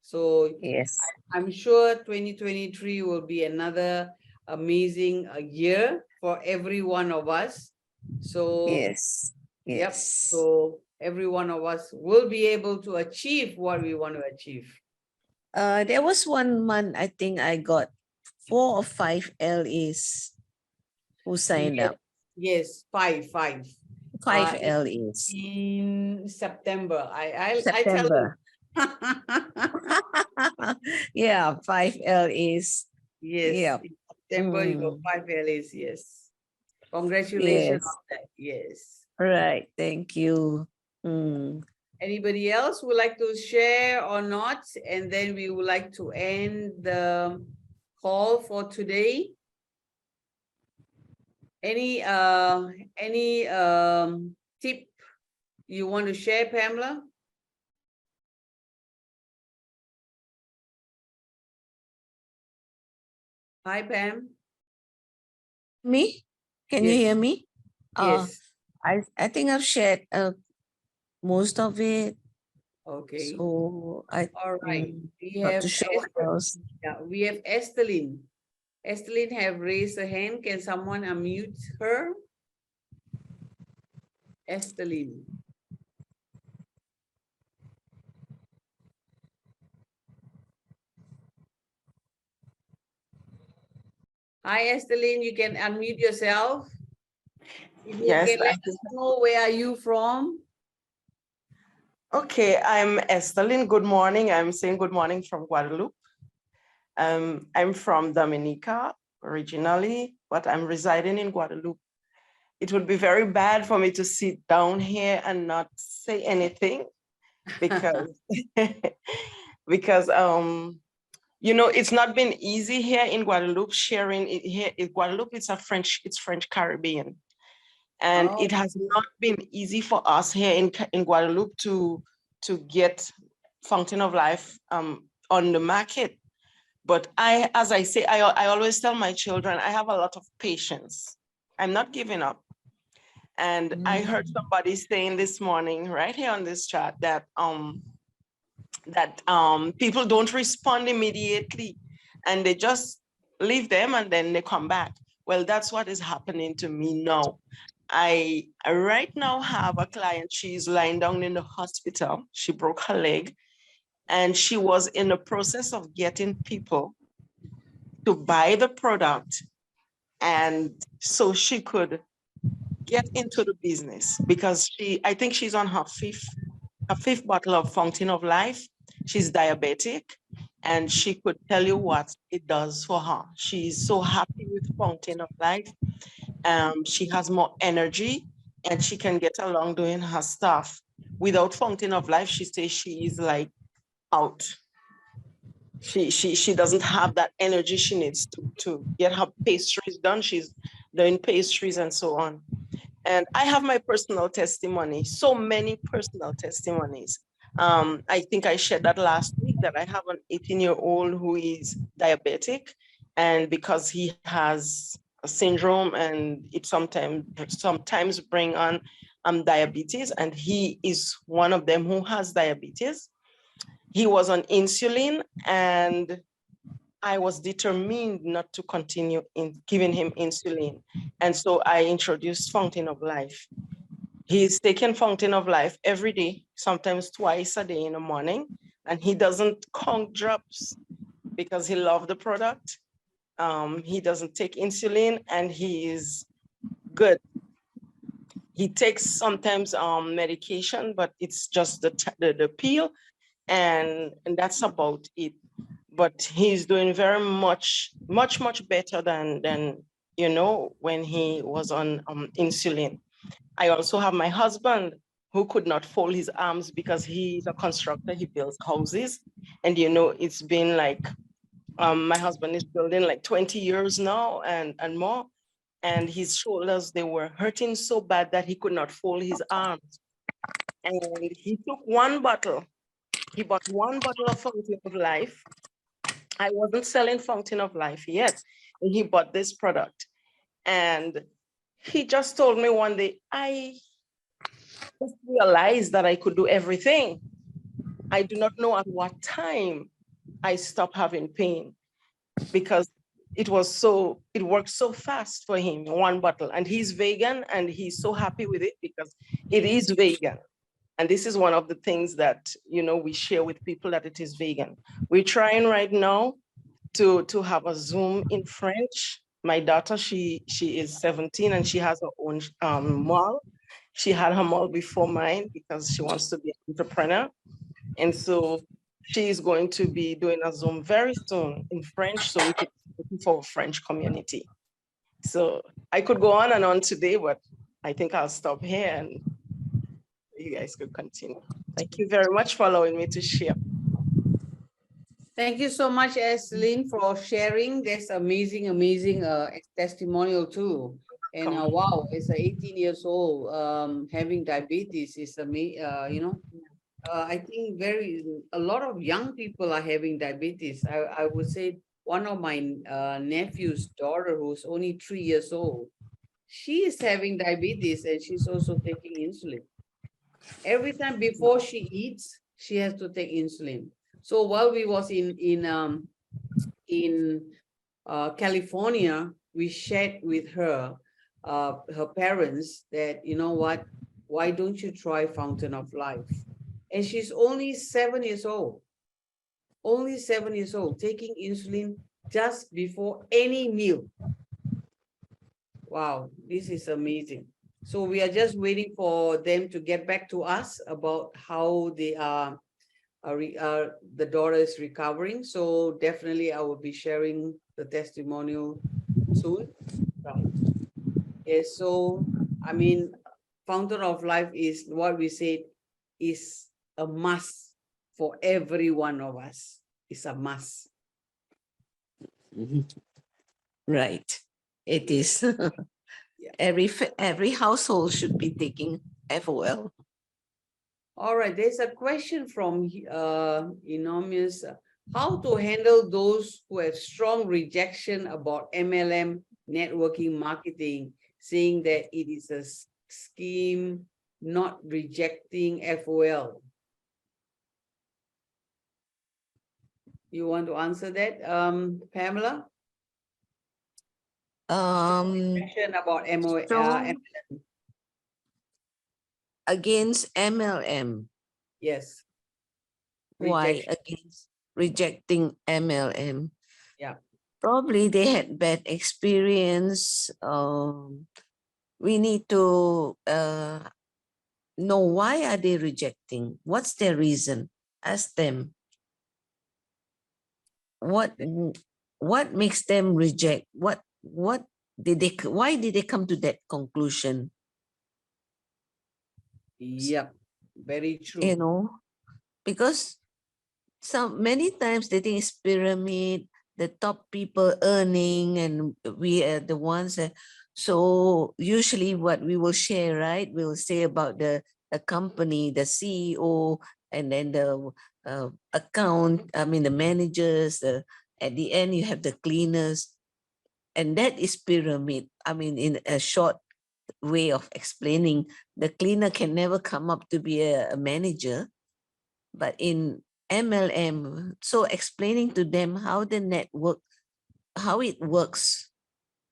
So Yes. I'm sure 2023 will be another amazing year for every one of us. So Yes. yep, Yes. so every one of us will be able to achieve what we want to achieve. There was 1 month, I think I got 4 or 5 LEs who signed Yes, up. yes, five. 5 In LEs. September. I tell September. you. Yeah, 5 LEs. Yes, Yeah. in September you got 5 LAs, yes. Congratulations Yes. on that. Yes. Right. Thank you. Mm. Anybody else would like to share or not? And then we would like to end the call for today. Any tip you want to share, Pamela? Hi, Pam. Me? Can you Yes. hear me? Yes. I think I've shared most of it. Okay. So All right. We not have too sure what else. yeah, we have Esteline. Esteline have raised a hand. Can someone unmute her? Esteline. Hi, Esteline. You can unmute yourself. If you Yes, can let us know where are you from? okay, I'm Estelin. Good morning. I'm saying good morning from Guadeloupe. I'm from Dominica originally, but I'm residing in Guadeloupe. It would be very bad for me to sit down here and not say anything because because it's not been easy here in Guadeloupe sharing it here. In Guadeloupe, it's French Caribbean. And Oh. it has not been easy for us here in Guadeloupe to get Fountain of Life on the market. But as I say, I always tell my children, I have a lot of patience. I'm not giving up. And I heard somebody saying this morning, right here on this chat, that people don't respond immediately and they just leave them and then they come back. Well, that's what is happening to me now. I right now have a client, she's lying down in the hospital. She broke her leg and she was in the process of getting people to buy the product. And so she could get into the business because I think she's on her fifth bottle of Fountain of Life. She's diabetic and she could tell you what it does for her. She's so happy with Fountain of Life. She has more energy and she can get along doing her stuff. without Fountain of Life, she says she is like out. She doesn't have that energy she needs to get her pastries done. She's doing pastries and so on. And I have my personal testimony, so many personal testimonies. I think I shared that last week that I have an 18-year-old who is diabetic, and because he has a syndrome and it sometimes bring on diabetes, and he is one of them who has diabetes. He was on insulin, and I was determined not to continue in giving him insulin. And so I introduced Fountain of Life. He's taking Fountain of Life every day, sometimes twice a day in the morning, and he doesn't count drops because he loves the product. He doesn't take insulin, and he is good. He takes sometimes medication, but it's just the pill, and that's about it. But he's doing very much better than you know, when he was on insulin. I also have my husband who could not fold his arms because he's a constructor. He builds houses, and you know, it's been like my husband is building like 20 years now and more, and his shoulders, they were hurting so bad that he could not fold his arms. And he took one bottle. He bought one bottle of Fountain of Life. I wasn't selling Fountain of Life yet, and he bought this product. And he just told me one day, I just realized that I could do everything. I do not know at what time I stopped having pain, because it worked so fast for him, one bottle. And he's vegan, and he's so happy with it because it is vegan. And this is one of the things that, you know, we share with people, that it is vegan. We're trying right now to have a Zoom in French. My daughter, she is 17 and she has her own mall. She had her mall before mine because she wants to be an entrepreneur. And so she's going to be doing a Zoom very soon in French, so we can look for a French community. So I could go on and on today, but I think I'll stop here and you guys could continue. Thank you very much for allowing me to share. Thank you so much, Aislinn, for sharing this amazing testimonial too. And wow, it's 18 years old, having diabetes is you know, I think a lot of young people are having diabetes. I would say one of my nephew's daughter, who's only 3 years old, she is having diabetes and she's also taking insulin. Every time before she eats, she has to take insulin. So while we was in California, we shared with her parents that, you know what, why don't you try Fountain of Life? And she's only 7 years old. Only 7 years old, taking insulin just before any meal. Wow, this is amazing. So we are just waiting for them to get back to us about how they are the daughter is recovering. So definitely I will be sharing the testimonial soon. Right. Yes, so I mean, Fountain of Life is what we said is a must for every one of us. It's a must. Right, it is. Every household should be taking FOL. All right, there's a question from Enormous. How to handle those who have strong rejection about MLM networking marketing, saying that it is a scheme, not rejecting FOL? You want to answer that, Pamela? Question about MLM. Against MLM. Yes. Why against rejecting MLM? Yeah. Probably they had bad experience. We need to know, why are they rejecting? What's their reason? Ask them. What makes them reject? Why did they come to that conclusion? Yep. Very true. you know, because many times they think it's pyramid, the top people earning, and we are the ones that. So usually what we will share, right? We'll say about the company, the CEO, and then the the managers. At the end, you have the cleaners, and that is pyramid. I mean, in a short way of explaining, the cleaner can never come up to be a manager, but in MLM, so explaining to them how the network, how it works.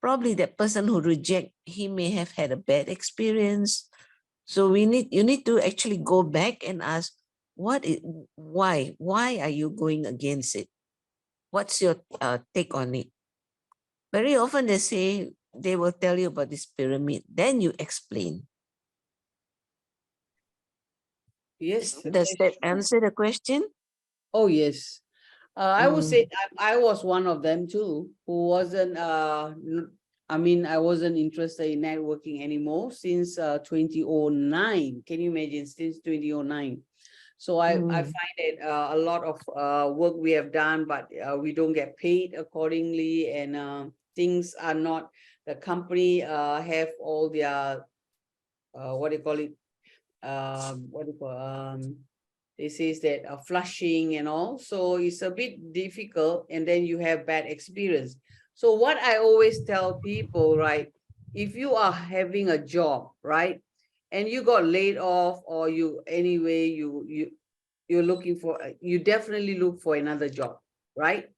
Probably that person who reject, he may have had a bad experience. So you need to actually go back and ask, why are you going against it? What's your take on it? Very often they will tell you about this pyramid. Then you explain. Yes. Does that answer the question? Oh, yes. I would Mm. say I was one of them too, who wasn't, I wasn't interested in networking anymore since 2009. Can you imagine, since 2009? So I find it a lot of work we have done, but we don't get paid accordingly, and things are not, the company have all their, what do you call it? It says that flushing and all, so it's a bit difficult, and then you have bad experience. So what I always tell people, right, if you are having a job, right, and you got laid off, or you're looking for, you definitely look for another job, right?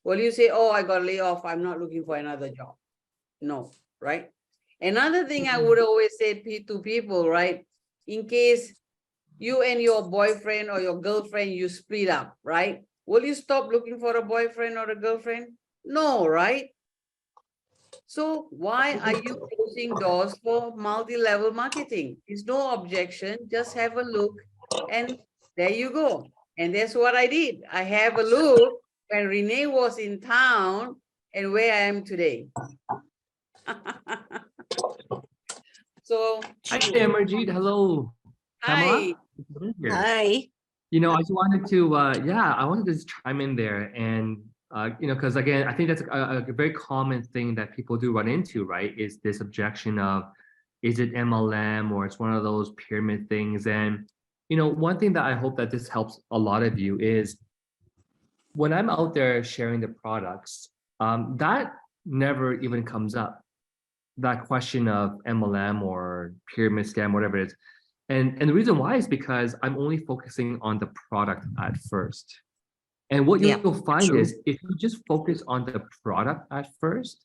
Well, you say, oh, I got laid off, I'm not looking for another job. No, right? Another thing I would always say to people, right, in case you and your boyfriend or your girlfriend, you split up, right? Will you stop looking for a boyfriend or a girlfriend? No, right? So why are you closing doors for multi-level marketing? It's no objection, just have a look, and there you go. And that's what I did. I have a look when Renee was in town and where I am today. So Hi, Amarjeet. Hello. hi. Pamela? Here. Hi. You know, I just wanted to, I wanted to just chime in there and, because again, I think that's a very common thing that people do run into, right? Is this objection of, is it MLM or it's one of those pyramid things? And, one thing that I hope that this helps a lot of you is when I'm out there sharing the products, that never even comes up. That question of MLM or pyramid scam, whatever it is. And the reason why is because I'm only focusing on the product at first. And what you'll find is if you just focus on the product at first,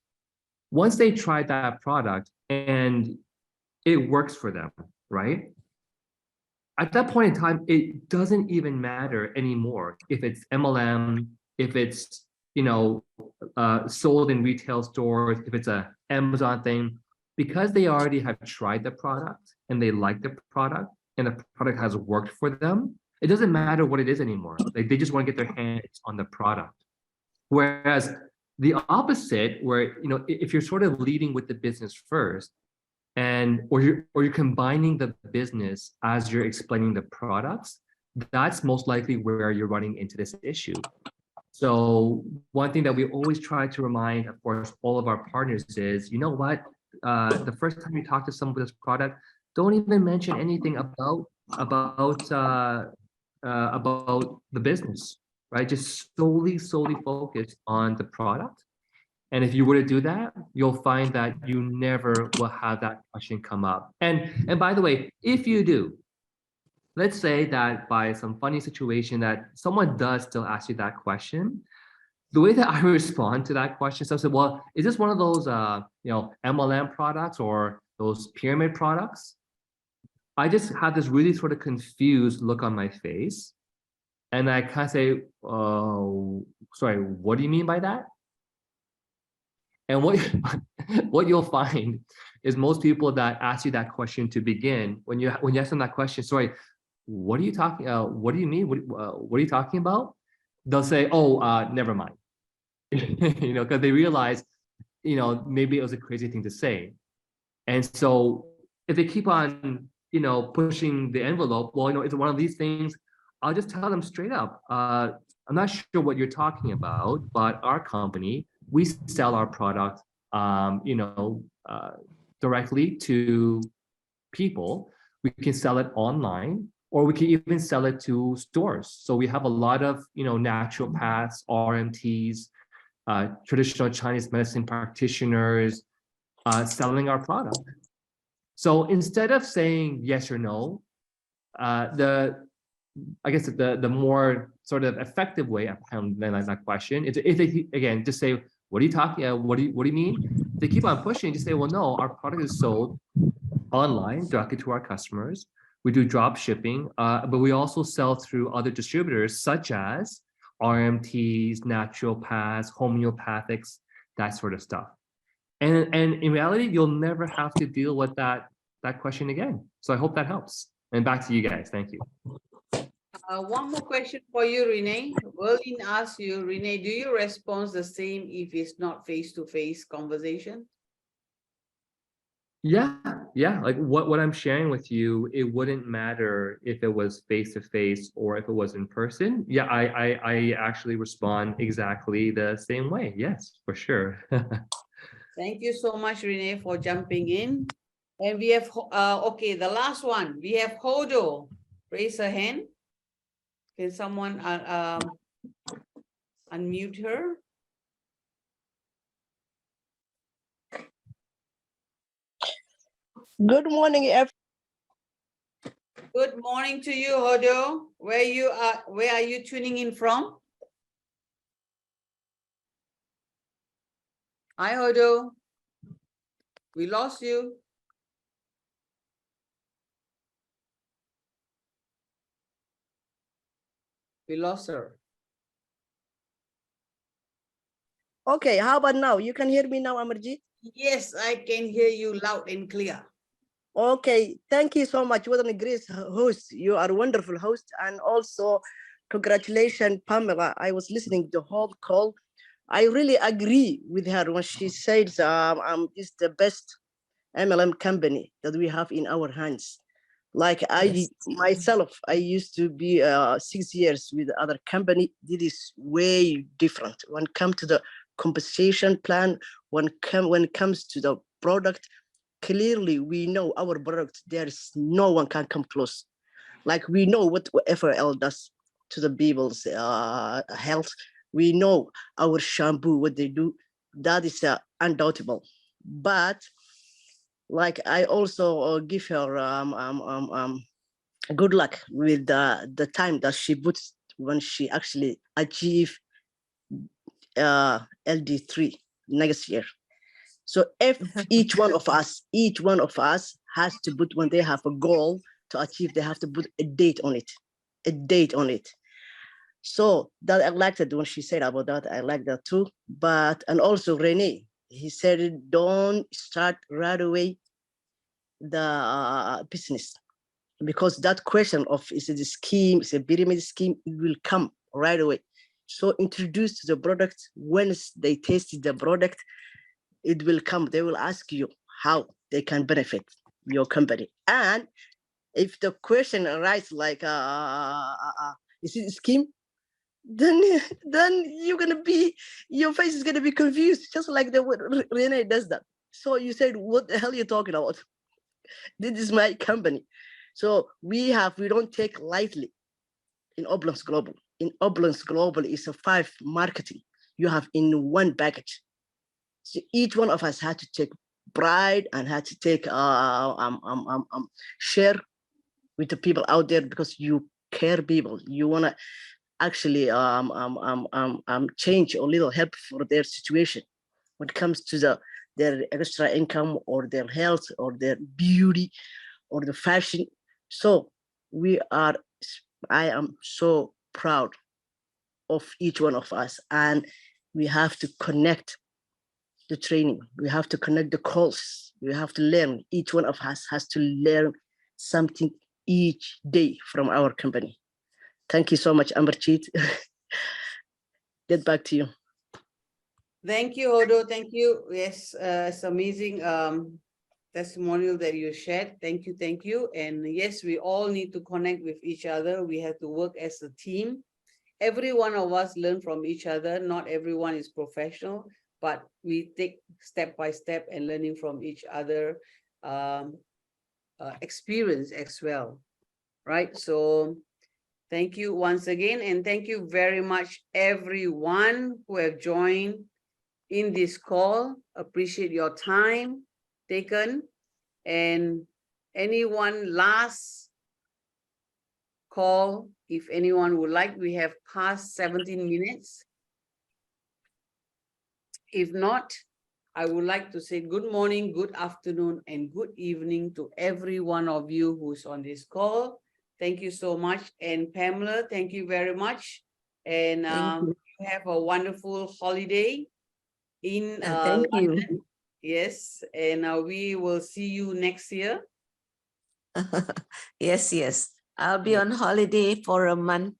once they try that product and it works for them, right? At that point in time, it doesn't even matter anymore if it's MLM, if it's sold in retail stores, if it's a Amazon thing, because they already have tried the product and they like the product and the product has worked for them, it doesn't matter what it is anymore. Like they just want to get their hands on the product. Whereas the opposite, where if you're sort of leading with the business first, or you're combining the business as you're explaining the products, that's most likely where you're running into this issue. So one thing that we always try to remind, of course, all of our partners is, you know what, the first time you talk to someone with this product, don't even mention anything about the business, right? Just solely focus on the product. And if you were to do that, you'll find that you never will have that question come up. And by the way, if you do, let's say that by some funny situation that someone does still ask you that question, the way that I respond to that question, so I said, well, is this one of those MLM products or those pyramid products? I just have this really sort of confused look on my face. And I kind of say, sorry, what do you mean by that? And what you'll find is most people that ask you that question to begin, when you ask them that question, sorry, what are you talking? What do you mean? What are you talking about? They'll say, oh, never mind. Because they realize, maybe it was a crazy thing to say. And so if they keep on pushing the envelope. Well, it's one of these things. I'll just tell them straight up. I'm not sure what you're talking about, but our company, we sell our product, directly to people. We can sell it online, or we can even sell it to stores. So we have a lot of, naturopaths, RMTs, traditional Chinese medicine practitioners selling our product. So instead of saying yes or no, I guess the more sort of effective way of handling that question is if they again just say, what are you talking about? What do you mean? If they keep on pushing, just say, well, no, our product is sold online directly to our customers. We do drop shipping, but we also sell through other distributors such as RMTs, naturopaths, homeopathics, that sort of stuff. And in reality, you'll never have to deal with that question again. So I hope that helps. And back to you guys. Thank you. One more question for you, Renee. Berlin asks you, Renee, do you respond the same if it's not face-to-face conversation? Yeah. Like what I'm sharing with you, it wouldn't matter if it was face-to-face or if it was in person. Yeah, I actually respond exactly the same way. Yes, for sure. Thank you so much, Renee, for jumping in. And we have, okay, the last one. We have Hodo. Raise her hand. Can someone unmute her? Good morning, Good morning to you, Hodo. Where are you tuning in from? Hi, Hodo. We lost you. We lost her. Okay, how about now? You can hear me now, Amarjit? Yes, I can hear you loud and clear. Okay, thank you so much. What a great host. You are a wonderful host. And also, congratulations, Pamela. I was listening to the whole call. I really agree with her when she says it's the best MLM company that we have in our hands. Like myself, I used to be 6 years with other company. This is way different when it comes to the compensation plan. When it comes to the product, clearly we know our product. There's no one can come close. Like we know what FRL does to the people's health. We know our shampoo, what they do. That is undoubtable. But like I also give her good luck with the time that she puts when she actually achieve LD3 next year. So if each one of us has to put, when they have a goal to achieve, they have to put a date on it. So that I liked it when she said about that. I like that too. But, and also Renee, he said, don't start right away the business, because that question of is it a scheme, is it a pyramid scheme, it will come right away. So introduce to the product. When they tasted the product, it will come. They will ask you how they can benefit your company. And if the question arises like, is it a scheme? Then you're gonna be, your face is gonna be confused, just like the way Renee does that. So you said, what the hell are you talking about? This is my company. So we don't take lightly in Opulence Global. In Opulence Global is a 5 marketing you have in one package. So each one of us had to take pride and had to take share with the people out there, because you care people. You wanna actually change or little help for their situation when it comes to their extra income or their health or their beauty or the fashion. So I am so proud of each one of us, and we have to connect the training. We have to connect the calls. We have to learn. Each one of us has to learn something each day from our company. Thank you so much, Amarjit. Get back to you. Thank you, Hodo. Thank you. Yes, it's amazing. testimonial that you shared. Thank you, thank you. And yes, we all need to connect with each other. We have to work as a team. Every one of us learn from each other. Not everyone is professional, but we take step by step and learning from each other experience as well, right? So thank you once again, and thank you very much, everyone who have joined in this call. Appreciate your time taken. And anyone last call, if anyone would like, we have past 17 minutes. If not, I would like to say good morning, good afternoon, and good evening to every one of you who's on this call. Thank you so much. And Pamela, thank you very much. And Thank you have a wonderful holiday in thank you. London. Yes, and we will see you next year. Yes, yes. I'll be Yeah. on holiday for a month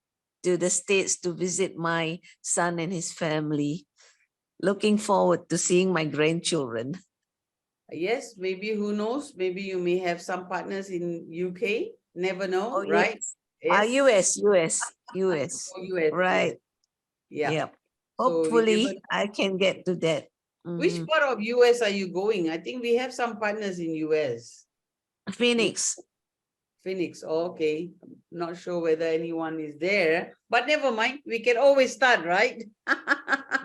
to the States to visit my son and his family. Looking forward to seeing my grandchildren. Yes, maybe, who knows? Maybe you may have some partners in UK. Never know, Oh, right? yes. US. Oh, US, Right. yeah. Yep. So you never Hopefully I can get to that. Which Mhm. part of US are you going? I think we have some partners in US. Phoenix. Phoenix, okay. Not sure whether anyone is there, but never mind. We can always start, right?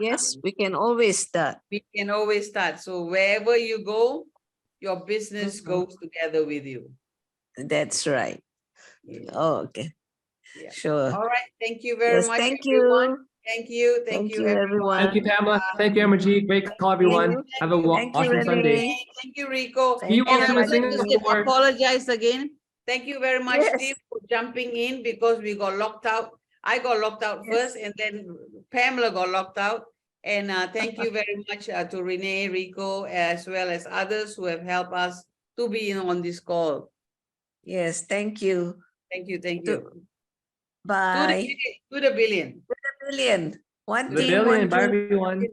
Yes, we can always start. We can always start. So wherever you go, your business Mhm. goes together with you. That's right. Yeah. Oh, okay. Yeah. Sure. All right. Thank you very Yes, much, thank everyone. you. Thank you. Thank you, everyone. Thank you, Pamela. Thank you, Emergy. Great call, everyone. Thank Have a you. Thank you, awesome Sunday. Renee. Thank you, Rico. See you all And I soon in would like to say, Singapore. apologize again. Thank you very much, Yes. Steve, for jumping in because we got locked out. I got locked out first, and then Pamela got locked out. And thank you very much to Renee, Rico, as well as others who have helped us to be in on this call. Yes, thank you. Thank you. Thank To- you. Bye. To the billion. Billion. One The team, billion. one Bye, dream. everyone.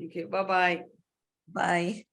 Okay. Bye-bye. Bye.